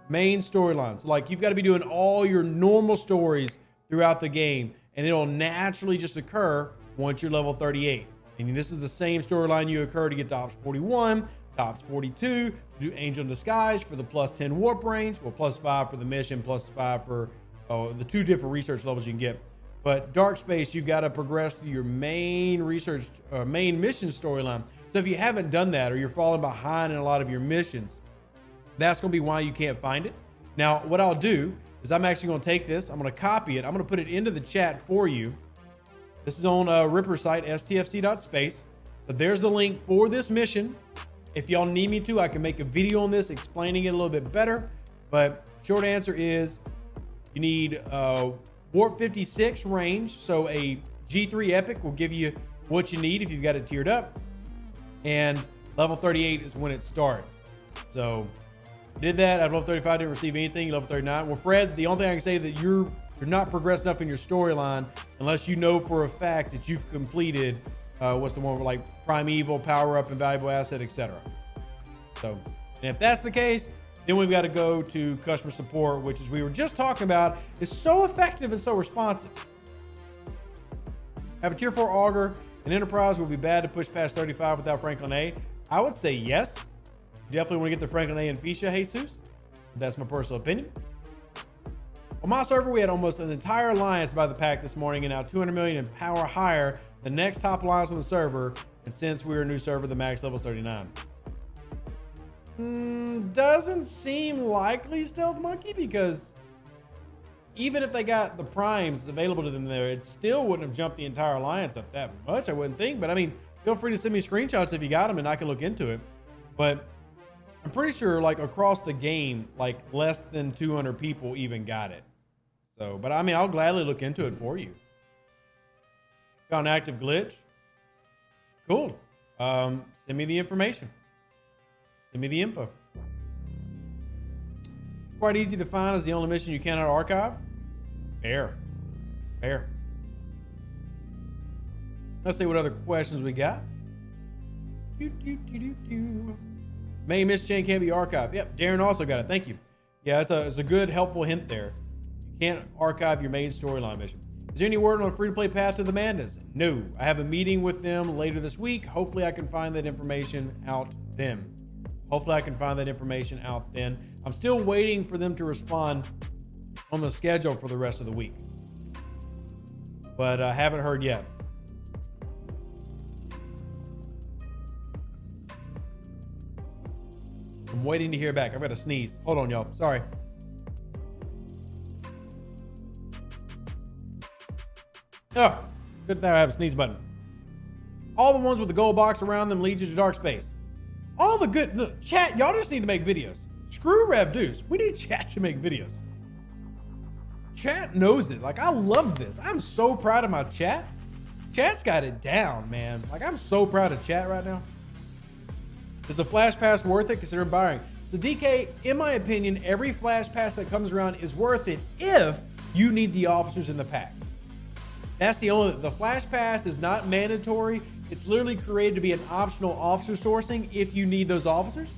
So like, you've got to be doing all your normal stories throughout the game and it'll naturally just occur once you're level 38. And this is the same storyline you occur to get to Ops 41, to Ops 42, to do Angel in Disguise for the plus 10 warp range, well, plus 5 for the mission, plus 5 for the 2 different research levels you can get. But Dark Space, you've got to progress through your main research, main mission storyline. So if you haven't done that or you're falling behind in a lot of your missions, that's going to be why you can't find it. Now, what I'll do is I'm actually going to take this, I'm going to copy it, I'm going to put it into the chat for you. This is on Ripper's site, stfc.space. So there's the link for this mission. If y'all need me to, I can make a video on this explaining it a little bit better. But short answer is you need Warp 56 range. So a G3 Epic will give you what you need if you've got it tiered up. And level 38 is when it starts. So did that. At level 35, didn't receive anything. Level 39. Well, Fred, the only thing I can say that you're not progressed enough in your storyline unless you know for a fact that you've completed what's the one with like Primeval, Power Up, Invaluable Asset, etc. So, and if that's the case, then we've got to go to customer support, which, as we were just talking about, is so effective and so responsive. Have a tier 4 auger. An enterprise will be bad to push past 35 without Franklin A. I would say yes. You definitely want to get the Franklin A and Fisha, Jesus. That's my personal opinion. On my server, we had almost an entire alliance by the pack this morning and now 200 million in power higher than the next top alliance on the server. And since we're a new server, the max level is 39. Doesn't seem likely, Stealth Monkey, because even if they got the primes available to them there, it still wouldn't have jumped the entire alliance up that much, I wouldn't think. But I mean, feel free to send me screenshots if you got them and I can look into it. But I'm pretty sure like across the game, like less than 200 people even got it. So, but I mean, I'll gladly look into it for you. Found an active glitch. Cool. Send me the information. Send me the info. It's quite easy to find as the only mission you cannot archive. Fair. Let's see what other questions we got. Main mission chain can't be archived. Yep, Darren also got it. Thank you. Yeah, it's a good, helpful hint there. You can't archive your main storyline mission. Is there any word on a free-to-play path to the madness? No. I have a meeting with them later this week. Hopefully I can find that information out then. I'm still waiting for them to respond on the schedule for the rest of the week, but I haven't heard yet. I'm waiting to hear back. I've got to sneeze. Hold on, y'all. Sorry. Oh, good thing I have a sneeze button. All the ones with the gold box around them lead you to dark space. All the good, look, chat, y'all just need to make videos. Screw Rev Deuce. We need chat to make videos. Chat knows it. Like, I love this. I'm so proud of my chat. Chat's got it down, man. Like, I'm so proud of chat right now. Is the Flash Pass worth it considering buying? So DK, in my opinion, every Flash Pass that comes around is worth it if you need the officers in the pack. That's the Flash Pass is not mandatory. It's literally created to be an optional officer sourcing if you need those officers.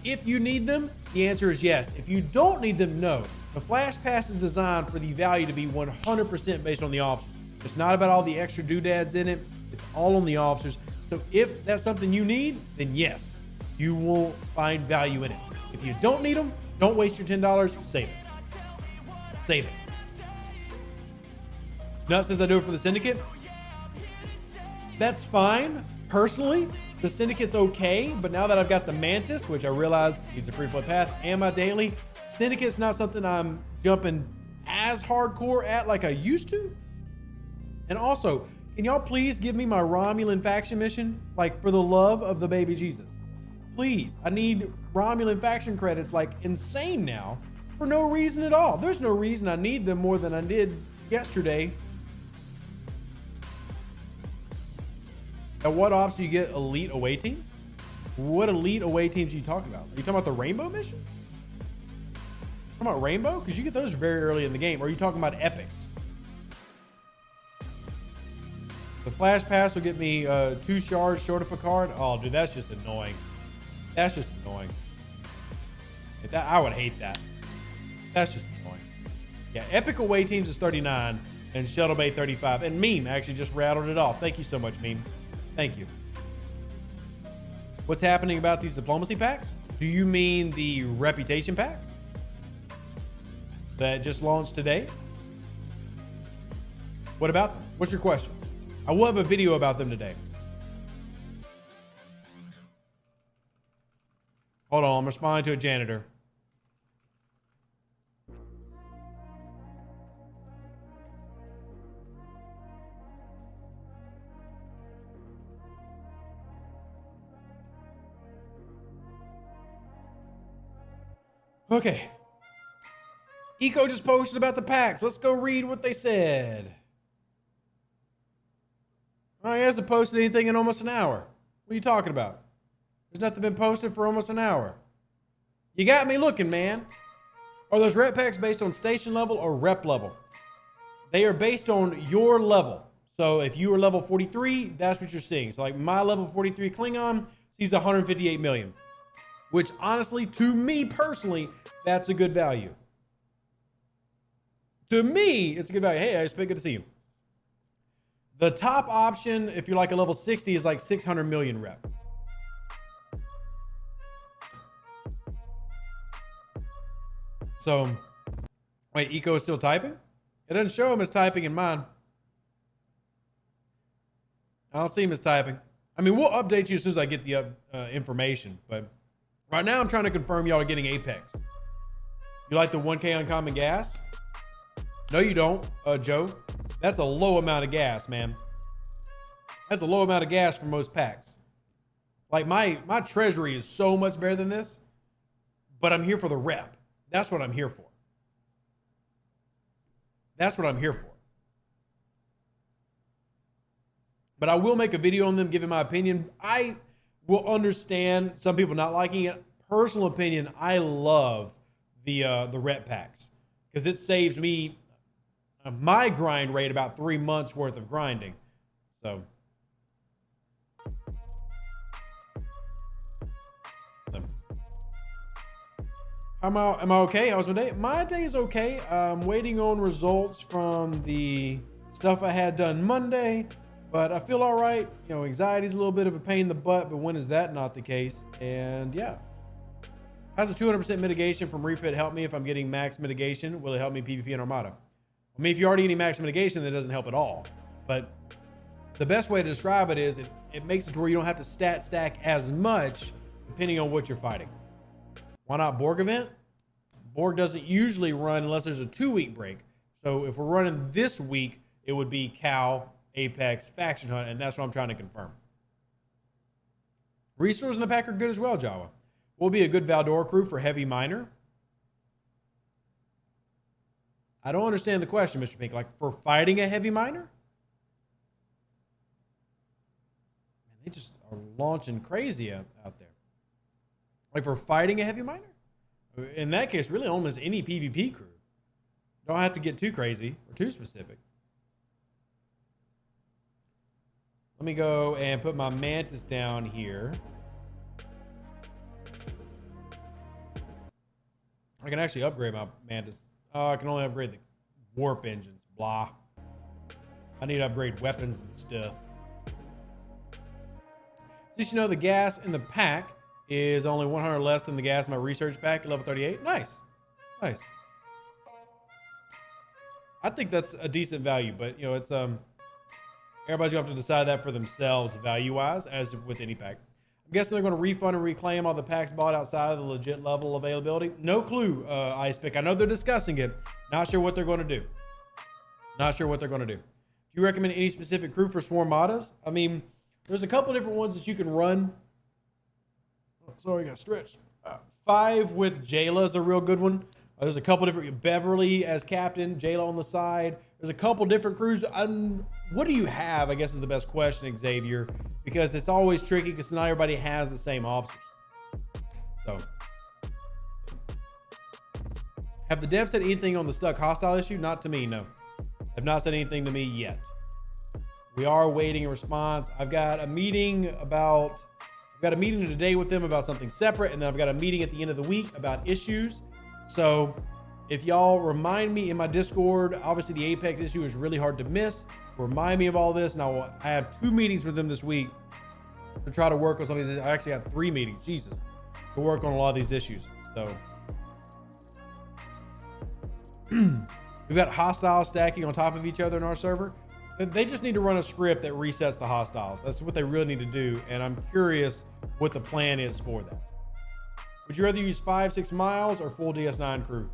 If you need them, the answer is yes. If you don't need them, no. The Flash Pass is designed for the value to be 100% based on the officers. It's not about all the extra doodads in it. It's all on the officers. So if that's something you need, then yes, you will find value in it. If you don't need them, don't waste your $10. Save it. Save it. Nut says I do it for the Syndicate. That's fine. Personally, the Syndicate's okay, but now that I've got the Mantis, which I realize he's a free-play path, and my daily, Syndicate's not something I'm jumping as hardcore at like I used to. And also, can y'all please give me my Romulan faction mission? Like, for the love of the baby Jesus. Please, I need Romulan faction credits like insane now for no reason at all. There's no reason I need them more than I did yesterday. At what ops do you get elite away teams? What elite away teams are you talking about? Are you talking about the rainbow mission? Talking about rainbow? Because you get those very early in the game. Or are you talking about epics? The Flash Pass will get me 2 shards short of a card. Oh, dude, that's just annoying. That's just annoying. I would hate that. That's just annoying. Yeah, epic away teams is 39 and Shuttle Bay 35. And Meme actually just rattled it off. Thank you so much, Meme. Thank you. What's happening about these diplomacy packs? Do you mean the reputation packs that just launched today? What about them? What's your question? I will have a video about them today. Hold on, I'm responding to a janitor. Okay. Eco just posted about the packs. Let's go read what they said. Oh, he hasn't posted anything in almost an hour. What are you talking about? There's nothing been posted for almost an hour. You got me looking, man. Are those rep packs based on station level or rep level? They are based on your level. So if you are level 43, that's what you're seeing. So like my level 43 Klingon sees 158 million. Which honestly, to me personally, that's a good value. To me, it's a good value. Hey, it's been good to see you. The top option, if you're like a level 60, is like 600 million rep. So, wait, Eco is still typing? It doesn't show him as typing in mine. I don't see him as typing. I mean, we'll update you as soon as I get the information, but right now I'm trying to confirm y'all are getting Apex. You like the 1K uncommon gas? No, you don't, Joe. That's a low amount of gas, man. That's a low amount of gas for most packs. Like my treasury is so much better than this, but I'm here for the rep. That's what I'm here for. That's what I'm here for. But I will make a video on them, giving my opinion. I will understand some people not liking it. Personal opinion, I love the rep packs because it saves me my grind rate about 3 months worth of grinding. So. Am I okay? How was my day? My day is okay. I'm waiting on results from the stuff I had done Monday, but I feel all right. You know, anxiety is a little bit of a pain in the butt, but when is that not the case? And yeah. How's a 200% mitigation from refit help me if I'm getting max mitigation? Will it help me PvP and Armada? I mean, if you're already getting max mitigation, that doesn't help at all. But the best way to describe it is it makes it to where you don't have to stat stack as much depending on what you're fighting. Why not Borg event? Borg doesn't usually run unless there's a 2-week break. So if we're running this week, it would be Cal, Apex, Faction Hunt, and that's what I'm trying to confirm. Resources in the pack are good as well, Jawa. Will be a good Valdor crew for heavy miner. I don't understand the question, Mr. Pink. Like for fighting a heavy miner? Man, they just are launching crazy out there. Like for fighting a heavy miner? In that case, really almost any PvP crew. Don't have to get too crazy or too specific. Let me go and put my Mantis down here. I can actually upgrade my Mantis. I can only upgrade the warp engines. Blah. I need to upgrade weapons and stuff. Just you know, the gas in the pack is only 100 less than the gas in my research pack at level 38. Nice. Nice. I think that's a decent value, but you know, it's everybody's gonna have to decide that for themselves value-wise, as with any pack. I'm guessing they're gonna refund and reclaim all the packs bought outside of the legit level availability. No clue, Ice Pick. I know they're discussing it. Not sure what they're gonna do. Not sure what they're gonna do. Do you recommend any specific crew for Swarm Modas? I mean, there's a couple different ones that you can run. Oh, sorry, I got stretched. 5 with Jayla is a real good one. There's a couple different, Beverly as captain, Jayla on the side. There's a couple different crews. What do you have, I guess is the best question, Xavier, because it's always tricky because not everybody has the same officers. So, have the devs said anything on the stuck hostile issue? Not to me, no. Have not said anything to me yet. We are awaiting a response. I've got a meeting today with them about something separate, and then I've got a meeting at the end of the week about issues. So if y'all remind me in my Discord, obviously the Apex issue is really hard to miss. Remind me of all this, and I have 2 meetings with them this week to try to work on some of these. I actually got 3 meetings, Jesus, to work on a lot of these issues. So we've got hostiles stacking on top of each other in our server. They just need to run a script that resets the hostiles. That's what they really need to do, and I'm curious what the plan is for that. Would you rather use 5-6 miles or full DS9 crew?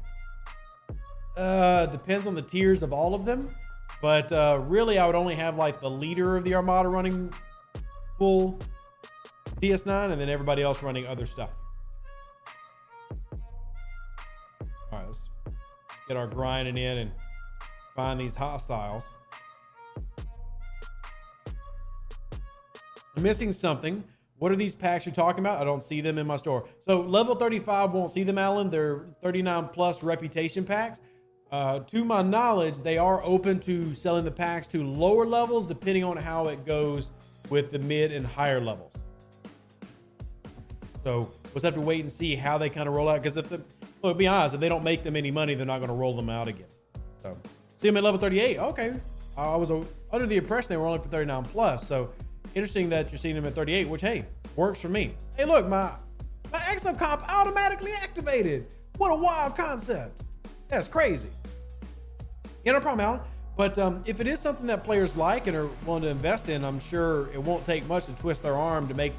Depends on the tiers of all of them, but really I would only have like the leader of the Armada running full DS9 and then everybody else running other stuff. All right, let's get our grinding in and find these hostiles. I'm missing something. What are these packs you're talking about? I don't see them in my store. So level 35 won't see them, Alan. They're 39 plus reputation packs. To my knowledge, they are open to selling the packs to lower levels depending on how it goes with the mid and higher levels. So we'll just have to wait and see how they kind of roll out. Because look, be honest, if they don't make them any money, they're not going to roll them out again. So see them at level 38. Okay. I was under the impression they were only for 39 plus. So interesting that you're seeing them at 38, which, hey, works for me. Hey, look, my exo comp automatically activated. What a wild concept. That's crazy. Yeah, no problem, Alan. But if it is something that players like and are willing to invest in, I'm sure it won't take much to twist their arm to make,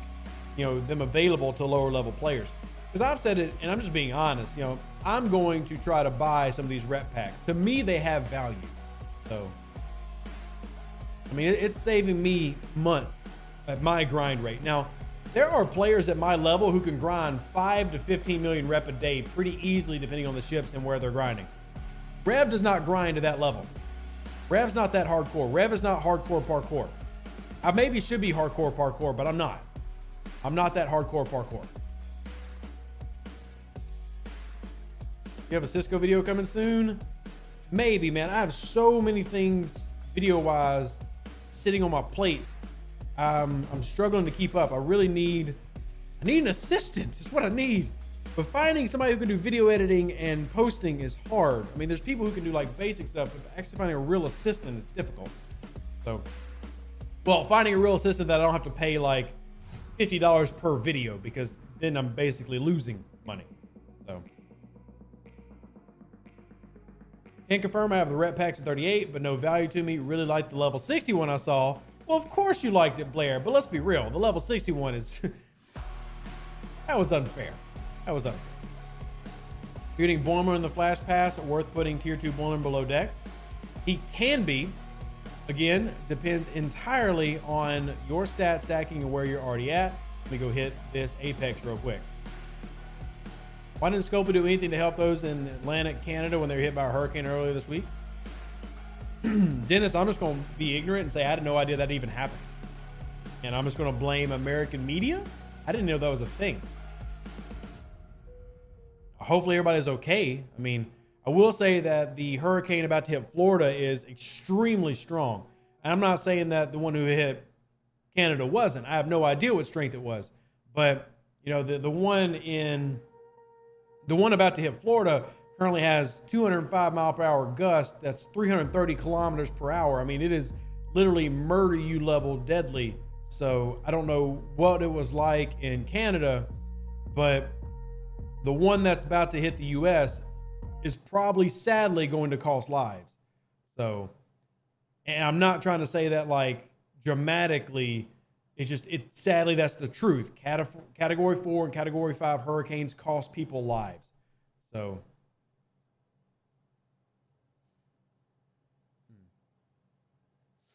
you know, them available to lower level players. Because I've said it, and I'm just being honest, you know, I'm going to try to buy some of these rep packs. To me, they have value. So, I mean, it's saving me months at my grind rate. Now, there are players at my level who can grind 5 to 15 million rep a day pretty easily depending on the ships and where they're grinding. Rev does not grind to that level. Rev's not that hardcore. Rev is not hardcore parkour. I maybe should be hardcore parkour, but I'm not. I'm not that hardcore parkour. You have a Cisco video coming soon? Maybe, man. I have so many things video-wise sitting on my plate. I'm struggling to keep up. I need an assistant. It's what I need. But finding somebody who can do video editing and posting is hard. I mean, there's people who can do like basic stuff, but actually finding a real assistant is difficult. So, well, finding a real assistant that I don't have to pay like $50 per video, because then I'm basically losing money. So, can confirm I have the rep packs at 38, but no value to me. Really liked the level 61 I saw. Well, of course you liked it, Blair, but let's be real. The level 61 is, that was unfair. That was unfair. You're getting Borman in the Flash Pass, worth putting tier 2 Borman below Dex. He can be. Again, depends entirely on your stat stacking and where you're already at. Let me go hit this Apex real quick. Why didn't Scopely do anything to help those in Atlantic Canada when they were hit by a hurricane earlier this week? Dennis, I'm just going to be ignorant and say I had no idea that even happened. And I'm just going to blame American media? I didn't know that was a thing. Hopefully everybody's okay. I mean, I will say that the hurricane about to hit Florida is extremely strong. And I'm not saying that the one who hit Canada wasn't. I have no idea what strength it was. But, you know, the one about to hit Florida currently has 205 mile per hour gust. That's 330 kilometers per hour. I mean, it is literally murder you level deadly. So I don't know what it was like in Canada, but the one that's about to hit the US is probably sadly going to cost lives. So, and I'm not trying to say that like dramatically, sadly, that's the truth. Category 4 and Category 5 hurricanes cost people lives. So,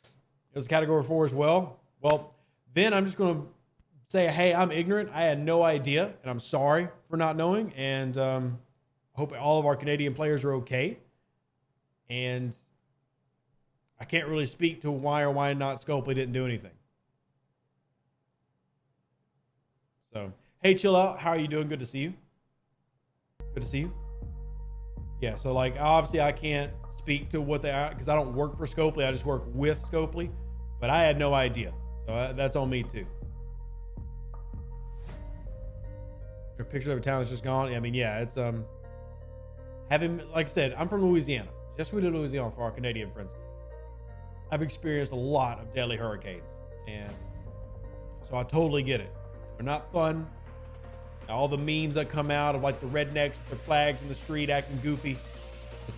it was Category 4 as well. Well, then I'm just going to say, hey, I'm ignorant. I had no idea, and I'm sorry for not knowing. And I hope all of our Canadian players are okay. And I can't really speak to why or why not Scopely didn't do anything. So, hey, chill out. How are you doing? Good to see you. Good to see you. Yeah, so like obviously I can't speak to what they are because I don't work for Scopely. I just work with Scopely, but I had no idea. So that's on me too. Your picture of a town that's just gone. I mean, yeah, it's having, like I said, I'm from Louisiana. Just we to Louisiana for our Canadian friends. I've experienced a lot of deadly hurricanes, and so I totally get it. They're not fun. All the memes that come out of like the rednecks with their flags in the street acting goofy.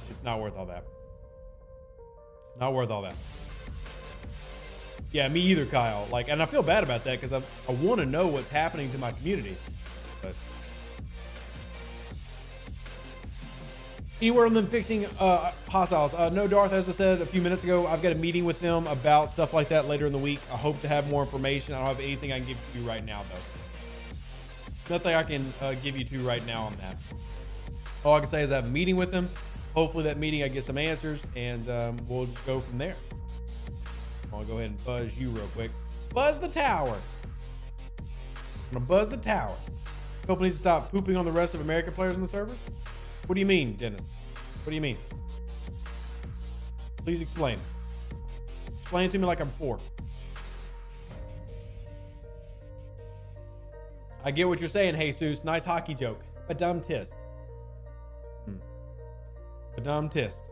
It's not worth all that. Not worth all that. Yeah, me either, Kyle. Like, and I feel bad about that because I want to know what's happening to my community. But anywhere on them fixing hostiles? No, Darth, as I said a few minutes ago, I've got a meeting with them about stuff like that later in the week. I hope to have more information. I don't have anything I can give you right now, though. Nothing I can give you to right now on that. All I can say is I have a meeting with them. Hopefully that meeting I get some answers, and we'll just go from there. I'll go ahead and buzz you real quick. Buzz the tower. I'm gonna buzz the tower. Hope needs to stop pooping on the rest of American players in the servers. What do you mean, Dennis? What do you mean? Please explain. Explain it to me like I'm 4. I get what you're saying, Jesus. Nice hockey joke. A dumb tist. A dumb tist.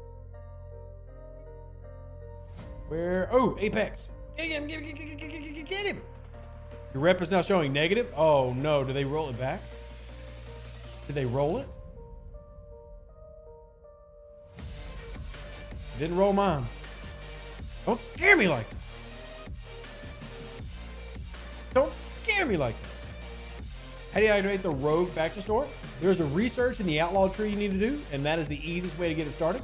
Where? Oh, Apex. Get him. Get him. Your rep is now showing negative. Oh, no. Did they roll it back? Did they roll it? Didn't roll mine. Don't scare me like that. Don't scare me like that. How do you activate the Rogue Baxter Store? There's a research in the Outlaw tree you need to do, and that is the easiest way to get it started.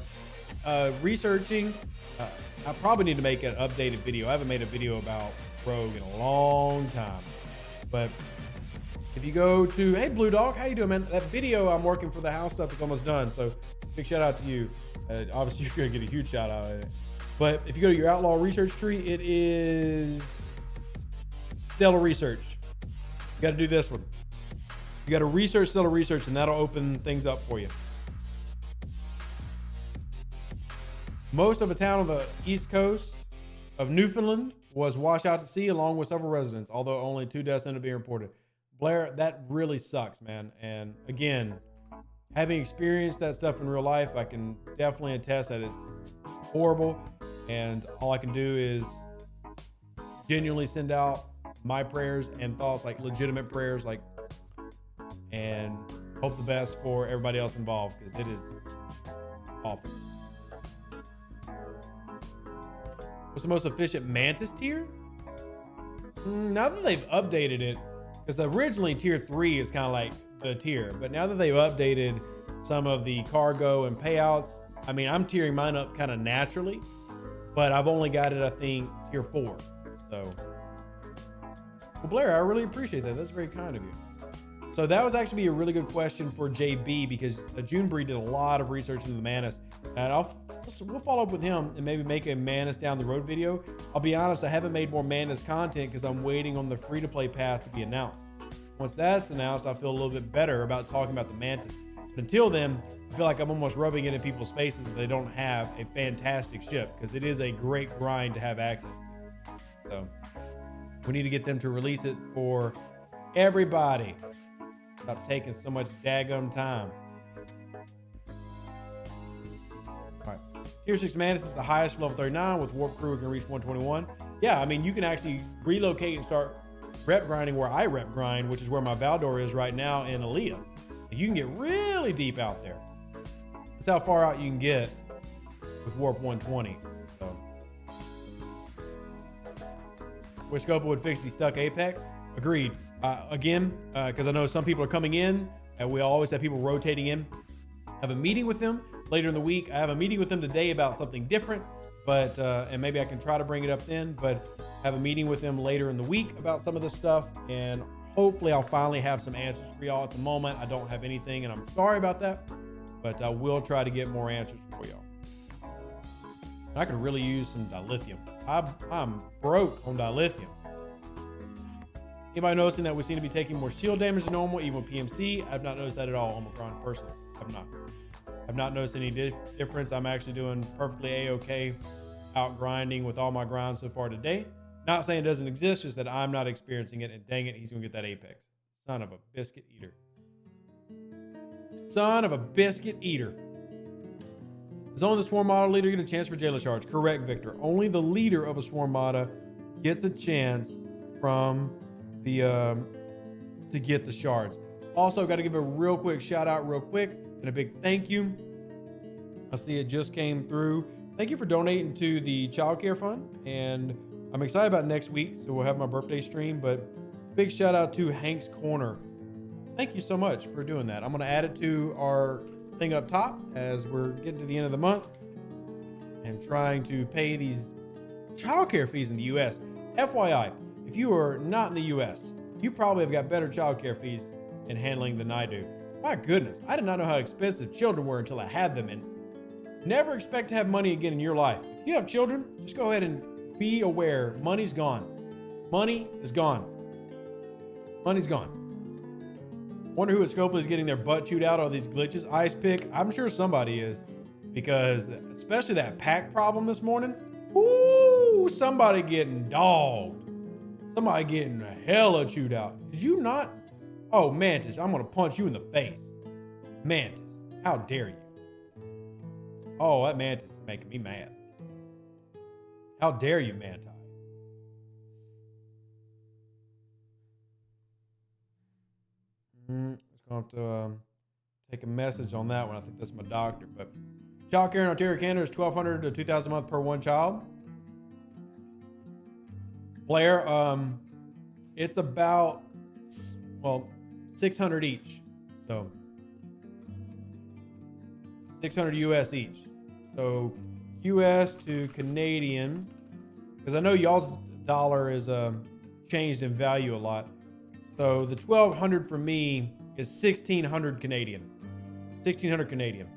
Researching, I probably need to make an updated video. I haven't made a video about Rogue in a long time. But if you go to, hey Blue Dog, how you doing, man? That video I'm working for the house stuff is almost done, so big shout out to you. Obviously, you're gonna get a huge shout out at it. But if you go to your Outlaw research tree, it is Stellar Research. You got to do this one. You got to research Stellar Research, and that'll open things up for you. Most of a town on the east coast of Newfoundland was washed out to sea along with several residents, although only 2 deaths ended up being reported. Blair, that really sucks, man. And again, having experienced that stuff in real life, I can definitely attest that it's horrible. And all I can do is genuinely send out my prayers and thoughts, like legitimate prayers, like, and hope the best for everybody else involved, because it is awful. What's the most efficient Mantis tier? Now that they've updated it, because originally tier 3 is kind of like the tier, but now that they've updated some of the cargo and payouts, I mean, I'm tiering mine up kind of naturally, but I've only got it, I think, tier 4. So, well, Blair, I really appreciate that. That's very kind of you. So that was actually a really good question for JB, because Junebreed did a lot of research into the Manus, and we'll follow up with him and maybe make a Manus down the road video. I'll be honest, I haven't made more Manus content because I'm waiting on the free-to-play path to be announced. Once that's announced, I feel a little bit better about talking about the Mantis. But until then, I feel like I'm almost rubbing it in people's faces that they don't have a fantastic ship, because it is a great grind to have access to. So we need to get them to release it for everybody. Stop taking so much daggum time. All right. Tier 6 Mantis is the highest level 39 with Warp Crew can reach 121. Yeah, I mean, you can actually relocate and start rep grinding where I rep grind, which is where my Valdor is right now in Aaliyah. You can get really deep out there. That's how far out you can get with Warp 120. So, wish Scopa would fix the stuck Apex. Agreed. Again, because I know some people are coming in, and we always have people rotating in. I have a meeting with them later in the week. I have a meeting with them today about something different, but and maybe I can try to bring it up then. But I have a meeting with them later in the week about some of this stuff, and hopefully I'll finally have some answers for y'all. At the moment, I don't have anything, and I'm sorry about that, but I will try to get more answers for y'all. I could really use some dilithium. I'm broke on dilithium. Anybody noticing that we seem to be taking more shield damage than normal, even with PMC? I've not noticed that at all, Omicron, personally. I've not noticed any difference. I'm actually doing perfectly A-okay out grinding with all my grinds so far today. Not saying it doesn't exist, just that I'm not experiencing it, and dang it, he's gonna get that Apex. Son of a biscuit eater. Son of a biscuit eater. Does only the Swarm Model leader get a chance for Jailer Shards? Correct, Victor. Only the leader of a Swarm Model gets a chance from the to get the shards. Also, got to give a real quick shout out real quick and a big thank you. I see it just came through. Thank you for donating to the child care fund, and I'm excited about next week, so we'll have my birthday stream. But big shout out to Hank's Corner. Thank you so much for doing that. I'm going to add it to our thing up top as we're getting to the end of the month and trying to pay these childcare fees in the US. FYI, if you are not in the US, you probably have got better childcare fees in handling than I do. My goodness, I did not know how expensive children were until I had them, and never expect to have money again in your life. If you have children, just go ahead and be aware, money's gone. Money is gone. Money's gone. Wonder who at Scopa is getting their butt chewed out of these glitches. Ice Pick, I'm sure somebody is, because especially that pack problem this morning. Ooh, somebody getting dogged. Somebody getting hella chewed out. Did you not? Oh, Mantis, I'm gonna punch you in the face. Mantis, how dare you? Oh, that Mantis is making me mad. How dare you, Manti? Just gonna have to take a message on that one. I think that's my doctor. But child care in Ontario, Canada is $1,200 to $2,000 a month per one child. Blair, it's about, well, 600 each. So 600 US each. So US to Canadian, because I know y'all's dollar is changed in value a lot. So the 1,200 for me is 1,600 Canadian. 1,600 Canadian.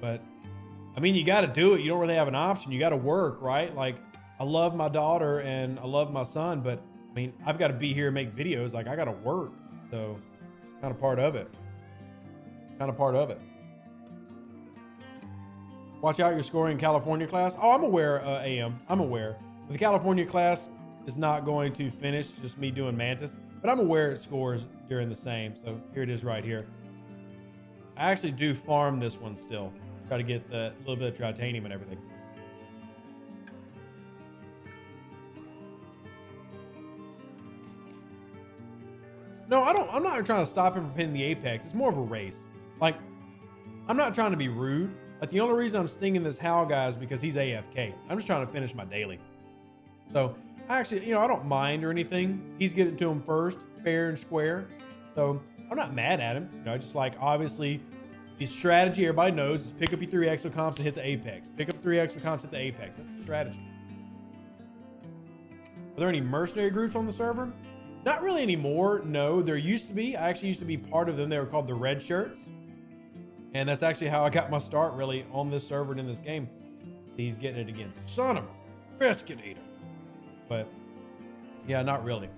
But I mean, you got to do it. You don't really have an option. You got to work, right? Like, I love my daughter and I love my son, but I mean, I've got to be here and make videos. Like, I got to work. So it's kind of part of it. It's kind of part of it. Watch out, you're scoring California class. Oh, I'm aware, AM. I'm aware. The California class is not going to finish just me doing Mantis, but I'm aware it scores during the same. So here it is right here. I actually do farm this one still. Try to get the little bit of titanium and everything. No, I'm not trying to stop him from hitting the apex. It's more of a race. Like, I'm not trying to be rude. Like, the only reason I'm stinging this Hal guy is because he's AFK. I'm just trying to finish my daily. So, actually, I don't mind or anything. He's getting to him first, fair and square. So, I'm not mad at him. Just like, obviously, the strategy everybody knows is pick up your 3 exocomps and hit the apex. Pick up 3 exocomps, hit the apex. That's the strategy. Are there any mercenary groups on the server? Not really anymore. No, there used to be. I actually used to be part of them. They were called the Red Shirts. And that's actually how I got my start really on this server and in this game. He's getting it again. Son of a biscuit eater. But yeah, not really.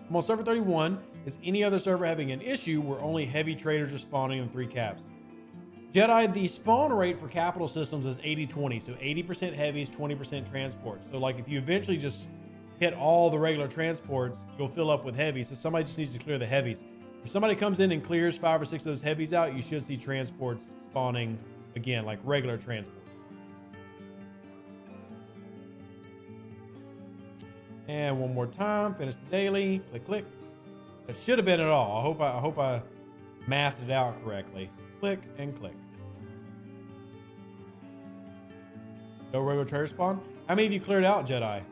I'm on server 31. Is any other server having an issue where only heavy traders are spawning in 3 caps? Jedi, the spawn rate for capital systems is 80-20. So 80% heavies, 20% transports. So like if you eventually just hit all the regular transports, you'll fill up with heavies. So somebody just needs to clear the heavies. If somebody comes in and clears 5 or 6 of those heavies out, you should see transports spawning again, like regular transports. And one more time, finish the daily, click, click. That should have been it all. I hope I mathed it out correctly. Click and click. No regular trader spawn. How many of you cleared out, Jedi?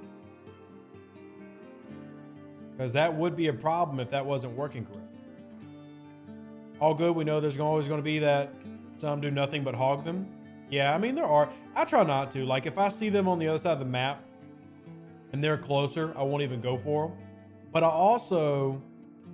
Because that would be a problem if that wasn't working correctly. All good. We know there's always going to be that some do nothing but hog them. Yeah, I mean, there are. I try not to. Like, if I see them on the other side of the map and they're closer, I won't even go for them. But I also,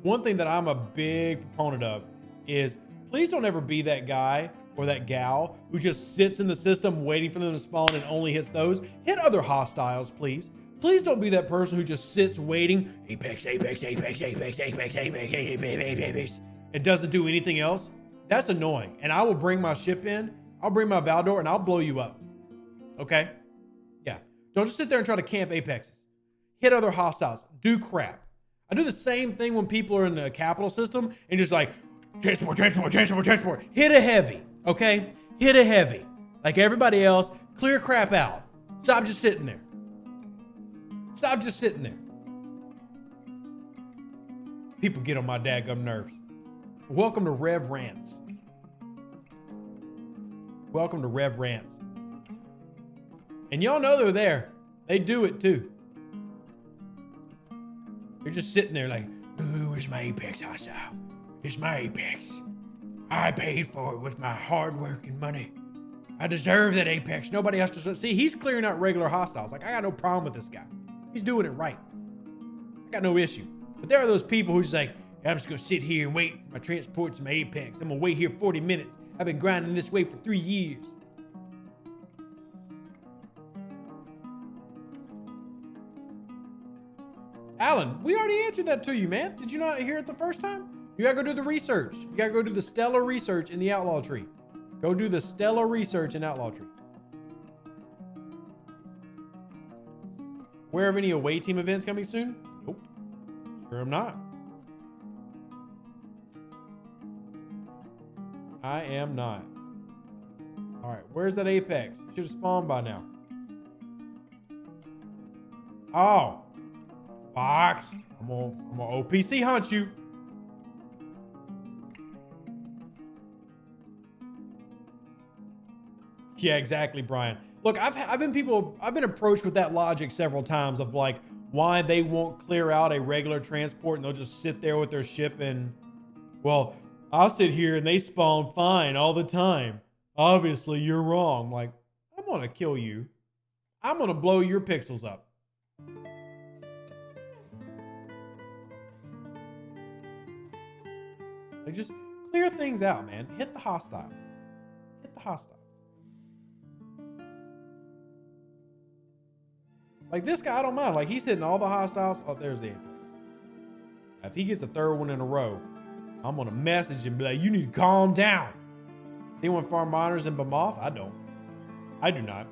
one thing that I'm a big proponent of is please don't ever be that guy or that gal who just sits in the system waiting for them to spawn and only hits those. Hit other hostiles, please. Please don't be that person who just sits waiting. Apex, apex, apex, apex, apex, apex, apex, apex, and doesn't do anything else. That's annoying. And I will bring my ship in. I'll bring my Valdor and I'll blow you up. Okay? Yeah. Don't just sit there and try to camp apexes. Hit other hostiles. Do crap. I do the same thing when people are in the capital system and just like, transport, transport, transport, transport. Hit a heavy, okay? Hit a heavy. Like everybody else, clear crap out. Stop just sitting there. Stop just sitting there. People get on my dadgum nerves. Welcome to Rev Rants. Welcome to Rev Rants. And y'all know they're there. They do it too. They're just sitting there like, ooh, where's my apex hostile? It's my apex. I paid for it with my hard work and money. I deserve that apex. Nobody else does. See, he's clearing out regular hostiles. Like, I got no problem with this guy. He's doing it right. I got no issue. But there are those people who's like, I'm just gonna sit here and wait for my transports and my apex. I'm gonna wait here 40 minutes. I've been grinding this way for 3 years. Alan, we already answered that to you, man. Did you not hear it the first time? You gotta go do the research. You gotta go do the stellar research in the Outlaw Tree. Go do the stellar research in Outlaw Tree. Aware of any away team events coming soon? Nope. Sure I'm not. I am not. All right, where's that apex? Should have spawned by now. Oh, Fox. I'm gonna OPC hunt you. Yeah, exactly, Brian. Look, I've been approached with that logic several times of like why they won't clear out a regular transport and they'll just sit there with their ship and, well, I'll sit here and they spawn fine all the time. Obviously, you're wrong. Like, I'm gonna kill you. I'm gonna blow your pixels up. Like, just clear things out, man. Hit the hostiles. Hit the hostiles. Like this guy, I don't mind. Like he's hitting all the hostiles. Oh, there's the apex. Now, if he gets a third one in a row, I'm gonna message him and be like, you need to calm down. Anyone farm miners in Bamoth? I don't. I do not.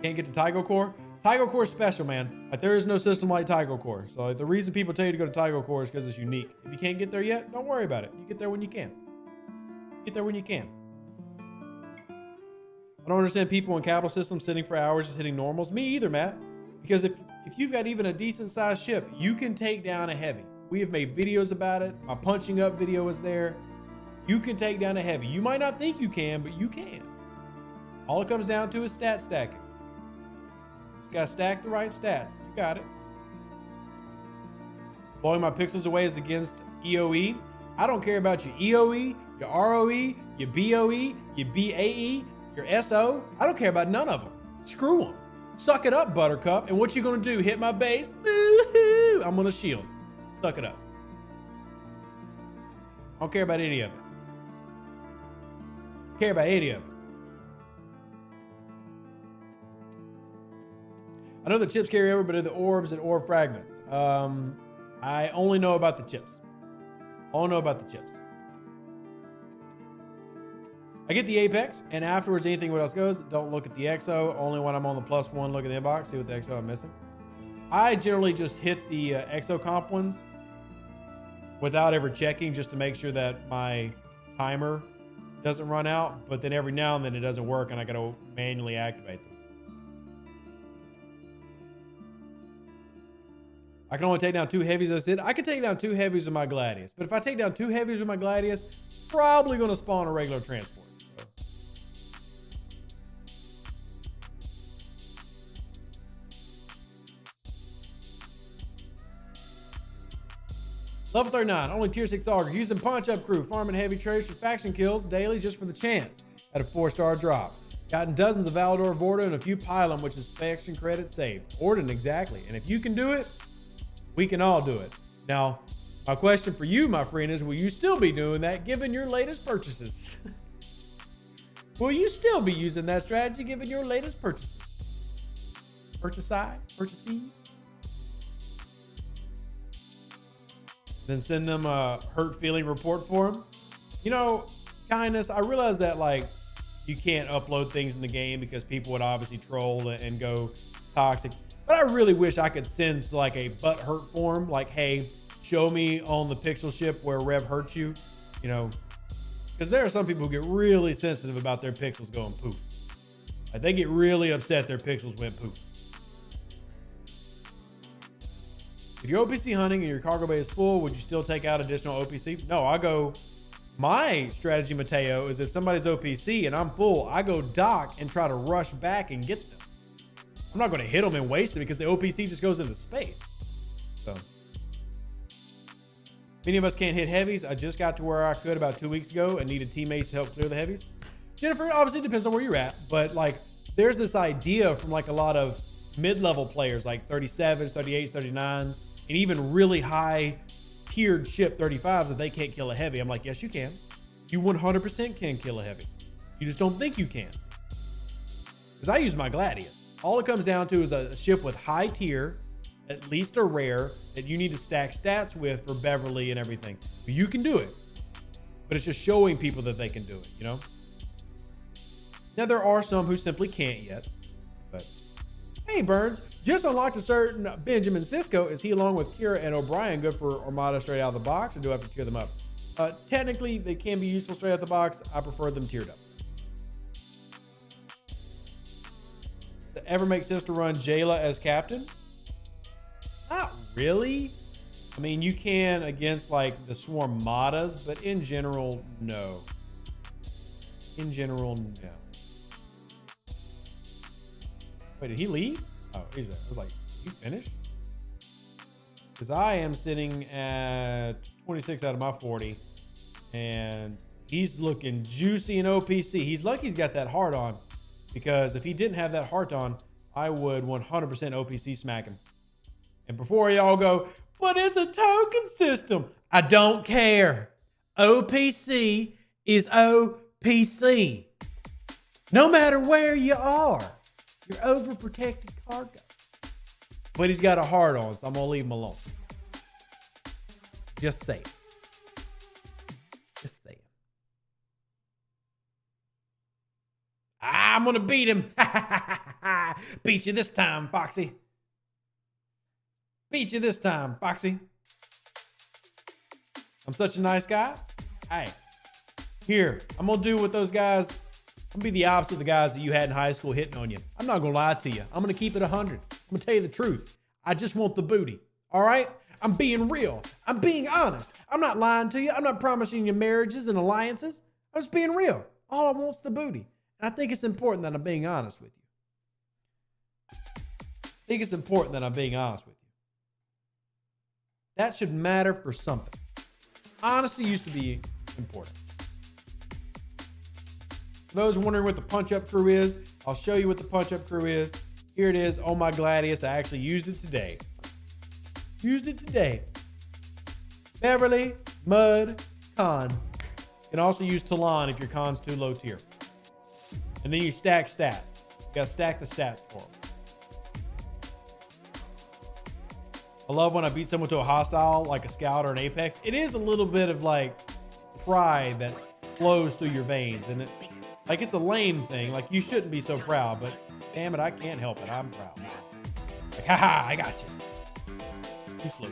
Can't get to Tygo Core. Tygo Core is special, man. Like, there is no system like Tygo Core. So like, the reason people tell you to go to Tygo Core is because it's unique. If you can't get there yet, don't worry about it. You get there when you can. Get there when you can. I don't understand people in capital systems sitting for hours just hitting normals. Me either, Matt. Because if you've got even a decent sized ship, you can take down a heavy. We have made videos about it. My punching up video is there. You can take down a heavy. You might not think you can, but you can. All it comes down to is stat stacking. Just gotta stack the right stats. You got it. Blowing my pixels away is against EOE. I don't care about your EOE, your ROE, your BOE, your BAE, your SO. I don't care about none of them. Screw them. Suck it up, Buttercup. And what you gonna do? Hit my base? Boo-hoo. I'm gonna shield. Suck it up. I don't care about any of it. Care about any of it. I know the chips carry over, but are the orbs and orb fragments? I only know about the chips. Only know about the chips. I get the Apex, and afterwards, anything what else goes, don't look at the XO. Only when I'm on the +1, look at the inbox, see what the XO I'm missing. I generally just hit the XO comp ones without ever checking, just to make sure that my timer doesn't run out. But then every now and then it doesn't work, and I got to manually activate them. I can only take down 2 heavies. I said I can take down 2 heavies with my Gladius, but if I take down 2 heavies with my Gladius, probably going to spawn a regular transport. So. Level 39, only tier 6 auger. Using punch up crew, farming heavy trades for faction kills daily just for the chance at a 4-star drop. Gotten dozens of Valador Vorta and a few Pylon, which is faction credit saved. Orden, exactly. And if you can do it, we can all do it. Now, my question for you, my friend, is will you still be doing that given your latest purchases? Will you still be using that strategy given your latest purchases? Purchases? Then send them a hurt feeling report for them. You know, kindness, I realize that like you can't upload things in the game because people would obviously troll and go toxic. But I really wish I could send like a butt hurt form, like, hey, show me on the pixel ship where Rev hurts you, you know, because there are some people who get really sensitive about their pixels going poof. Like, they get really upset their pixels went poof. If you're OPC hunting and your cargo bay is full, would you still take out additional OPC? No, I go, my strategy, Mateo, is if somebody's OPC and I'm full, I go dock and try to rush back and get them. I'm not going to hit them and waste it because the OPC just goes into space. So, many of us can't hit heavies. I just got to where I could about 2 weeks ago and needed teammates to help clear the heavies. Jennifer, obviously depends on where you're at, but like there's this idea from like a lot of mid-level players like 37s, 38s, 39s, and even really high tiered ship 35s that they can't kill a heavy. I'm like, yes, you can. You 100% can kill a heavy. You just don't think you can. Because I use my Gladius. All it comes down to is a ship with high tier, at least a rare, that you need to stack stats with for Beverly and everything. But you can do it. But it's just showing people that they can do it, you know? Now, there are some who simply can't yet. But, hey, Burns, just unlocked a certain Benjamin Sisko. Is he, along with Kira and O'Brien, good for Armada straight out of the box, or do I have to tier them up? Technically, they can be useful straight out the box. I prefer them tiered up. Does it ever make sense to run Jayla as captain? Not really. I mean, you can against like the Swarm Madas, but in general, no. In general, no. Wait, did he leave? Oh, he's there. I was like, you finished? Because I am sitting at 26 out of my 40, and he's looking juicy in OPC. He's lucky he's got that heart on, because if he didn't have that heart on, I would 100% OPC smack him. And before y'all go, but it's a token system. I don't care. OPC is OPC. No matter where you are, you're overprotected cargo. But he's got a heart on, so I'm going to leave him alone. Just saying. Just saying. I'm going to beat him. Beat you this time, Foxy. Beat you this time, Foxy. I'm such a nice guy. Hey, here, I'm gonna do what those guys, I'm gonna be the opposite of the guys that you had in high school hitting on you. I'm not gonna lie to you. I'm gonna keep it 100. I'm gonna tell you the truth. I just want the booty, all right? I'm being real. I'm being honest. I'm not lying to you. I'm not promising you marriages and alliances. I'm just being real. All I want's the booty. And I think it's important that I'm being honest with you. I think it's important that I'm being honest with you. That should matter for something. Honesty used to be important. For those wondering what the punch-up crew is, I'll show you what the punch-up crew is. Here it is. Oh my Gladius. I actually used it today. Beverly, Mud, Con. You can also use Talon if your Con's too low tier. And then you stack stats. You gotta stack the stats for them. I love when I beat someone to a hostile, like a scout or an apex. It is a little bit of like pride that flows through your veins. And it, like, it's a lame thing. Like, you shouldn't be so proud, but damn it, I can't help it. I'm proud. Like, haha, I got you. You slew.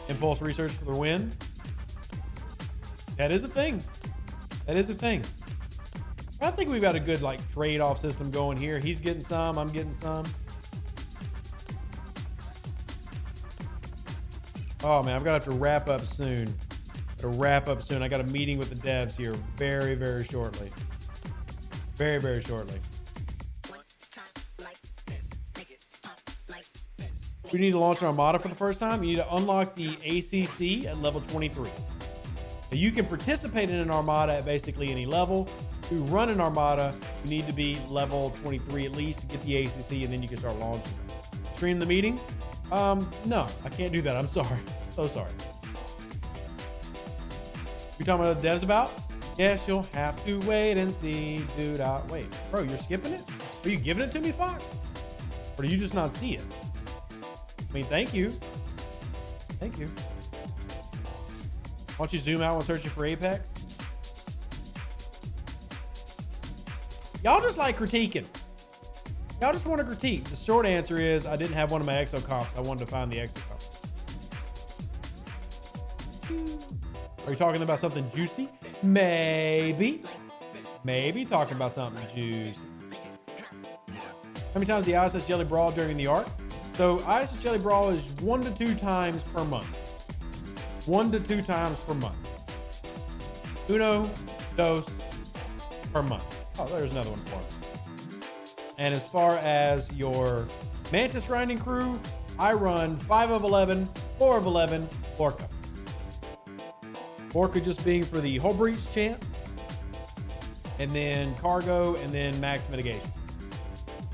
Impulse research for the win. That is a thing. That is a thing. I think we've got a good like trade-off system going here. He's getting some, I'm getting some. Oh man, I've got to have to wrap up soon. I got a meeting with the devs here very, very shortly. Very, very shortly. We need to launch an Armada for the first time. You need to unlock the ACC at level 23. Now you can participate in an Armada at basically any level. To run an Armada, you need to be level 23 at least to get the ACC, and then you can start launching. Stream the meeting? No, I can't do that. I'm sorry. So sorry. You talking about the devs about? Yes, you'll have to wait and see. Dude, wait. Bro, you're skipping it? Are you giving it to me, Fox? Or do you just not see it? I mean, thank you. Thank you. Why don't you zoom out when searching for Apex? Y'all just like critiquing. Y'all just want to critique. The short answer is I didn't have one of my exo comps. I wanted to find the exo comp. Are you talking about something juicy? Maybe. Maybe talking about something juicy. How many times the ISS Jelly Brawl during the arc? So ISS Jelly Brawl is 1 to 2 times per month. 1 to 2 times per month. Uno, dos per month. Oh, there's another one for me. And as far as your Mantis grinding crew, I run 5 of 11, 4 of 11, Orca. Orca just being for the whole breach chance, and then cargo, and then max mitigation.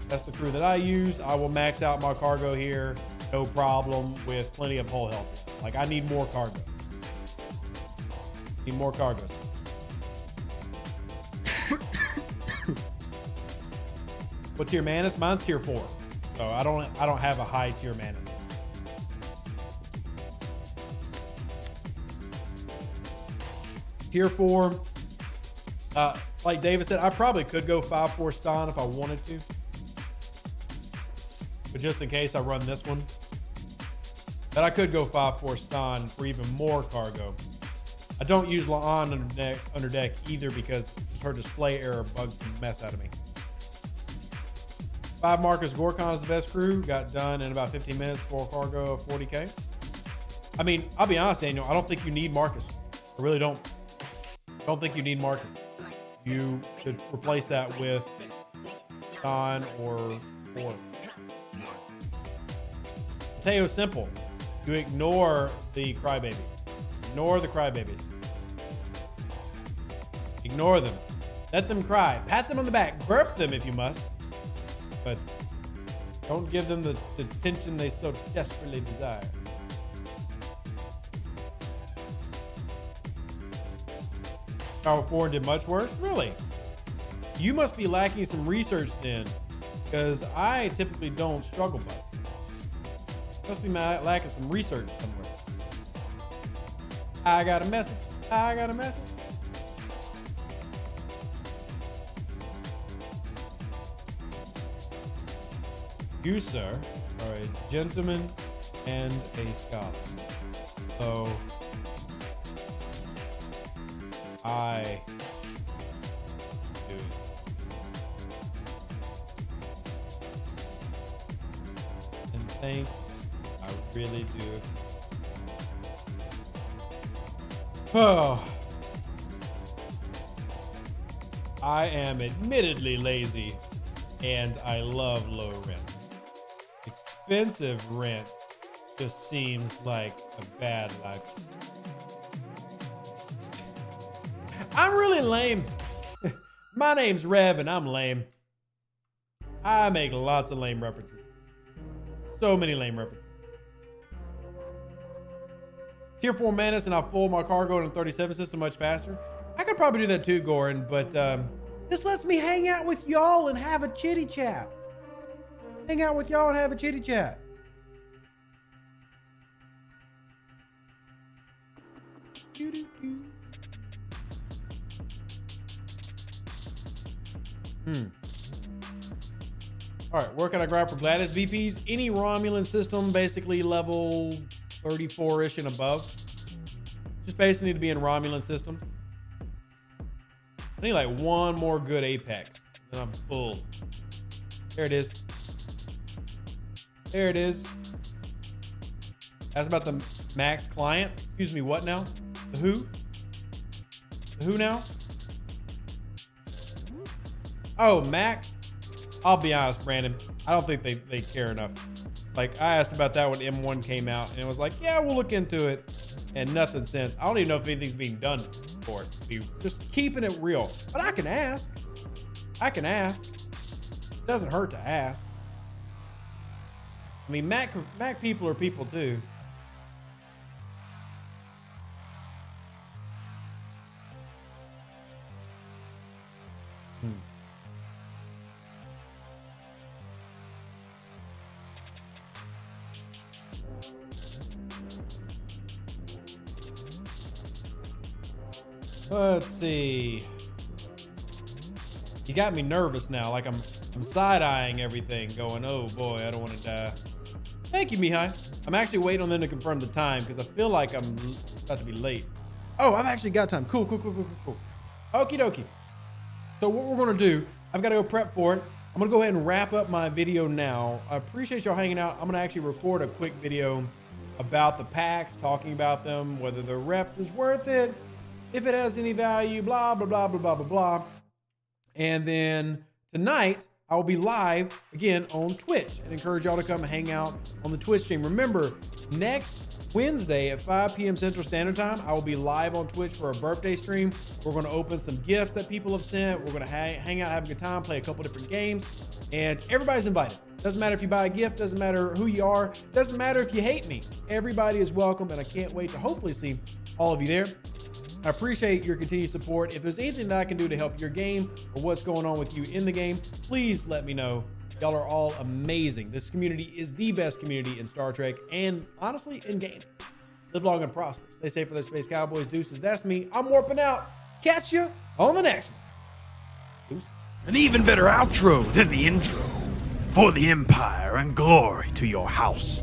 That's the crew that I use. I will max out my cargo here, no problem, with plenty of hull health. Like, I need more cargo. Need more cargo. What tier Manus? Mine's tier 4. So I don't have a high tier Manus. Tier 4. Like David said, I probably could go 5-4 Ston if I wanted to. But just in case I run this one. But I could go 5-4 Ston for even more cargo. I don't use La'an under deck either because just her display error bugs the mess out of me. 5 Marcus Gorkon is the best crew. Got done in about 15 minutes for cargo of 40k. I mean, I'll be honest, Daniel. I don't think you need Marcus. I really don't. I don't think you need Marcus. You should replace that with Don or. Mateo's simple. You ignore the crybabies. Ignore the crybabies. Ignore them. Let them cry. Pat them on the back. Burp them if you must. But don't give them the attention they so desperately desire. Power 4 did much worse? Really? You must be lacking some research then, because I typically don't struggle bust. Must be lacking some research somewhere. I got a message. I got a message. You, sir, are a gentleman and a scholar. So I do it. And thanks, I really do. Oh, I am admittedly lazy, and I love low rent. Expensive rent just seems like a bad life. I'm really lame. My name's Rev, and I'm lame. I make lots of lame references. So many lame references. Tier 4 Manus, and I'll full my cargo in 37 system much faster. I could probably do that too, Goran, but this lets me hang out with y'all and have a chitty chat. Hang out with y'all and have a chitty chat. All right, where can I grab for Gladys VPs? Any Romulan system, basically level 34-ish and above. Just basically need to be in Romulan systems. I need like one more good Apex, and I'm full. There it is. There it is. That's about the max client. Excuse me, what now? The who? The who now? Oh, Mac. I'll be honest, Brandon. I don't think they care enough. Like, I asked about that when M1 came out, and it was like, yeah, we'll look into it. And nothing since. I don't even know if anything's being done for it. Just keeping it real. But I can ask. I can ask. It doesn't hurt to ask. I mean, Mac people are people too. Let's see. You got me nervous now. Like I'm side-eyeing everything, going, oh boy, I don't want to die. Thank you, Mihai. I'm actually waiting on them to confirm the time because I feel like I'm about to be late. Oh, I've actually got time. Cool. Okie dokie. So what we're gonna do, I've got to go prep for it. I'm gonna go ahead and wrap up my video now. I appreciate y'all hanging out. I'm gonna actually record a quick video about the packs, talking about them, whether the rep is worth it, if it has any value, blah, blah, blah, blah, blah, blah, blah. And then tonight, I will be live again on Twitch and encourage y'all to come hang out on the Twitch stream. Remember, next Wednesday at 5 p.m. Central Standard Time, I will be live on Twitch for a birthday stream. We're going to open some gifts that people have sent. We're going to hang out, have a good time, play a couple different games, and everybody's invited. Doesn't matter if you buy a gift, doesn't matter who you are, doesn't matter if you hate me. Everybody is welcome, and I can't wait to hopefully see all of you there. I appreciate your continued support. If there's anything that I can do to help your game or what's going on with you in the game, please let me know. Y'all are all amazing. This community is the best community in Star Trek and honestly in game. Live long and prosper. Stay safe for the Space Cowboys. Deuces, that's me. I'm warping out. Catch you on the next one. Deuces. An even better outro than the intro. For the Empire and glory to your house.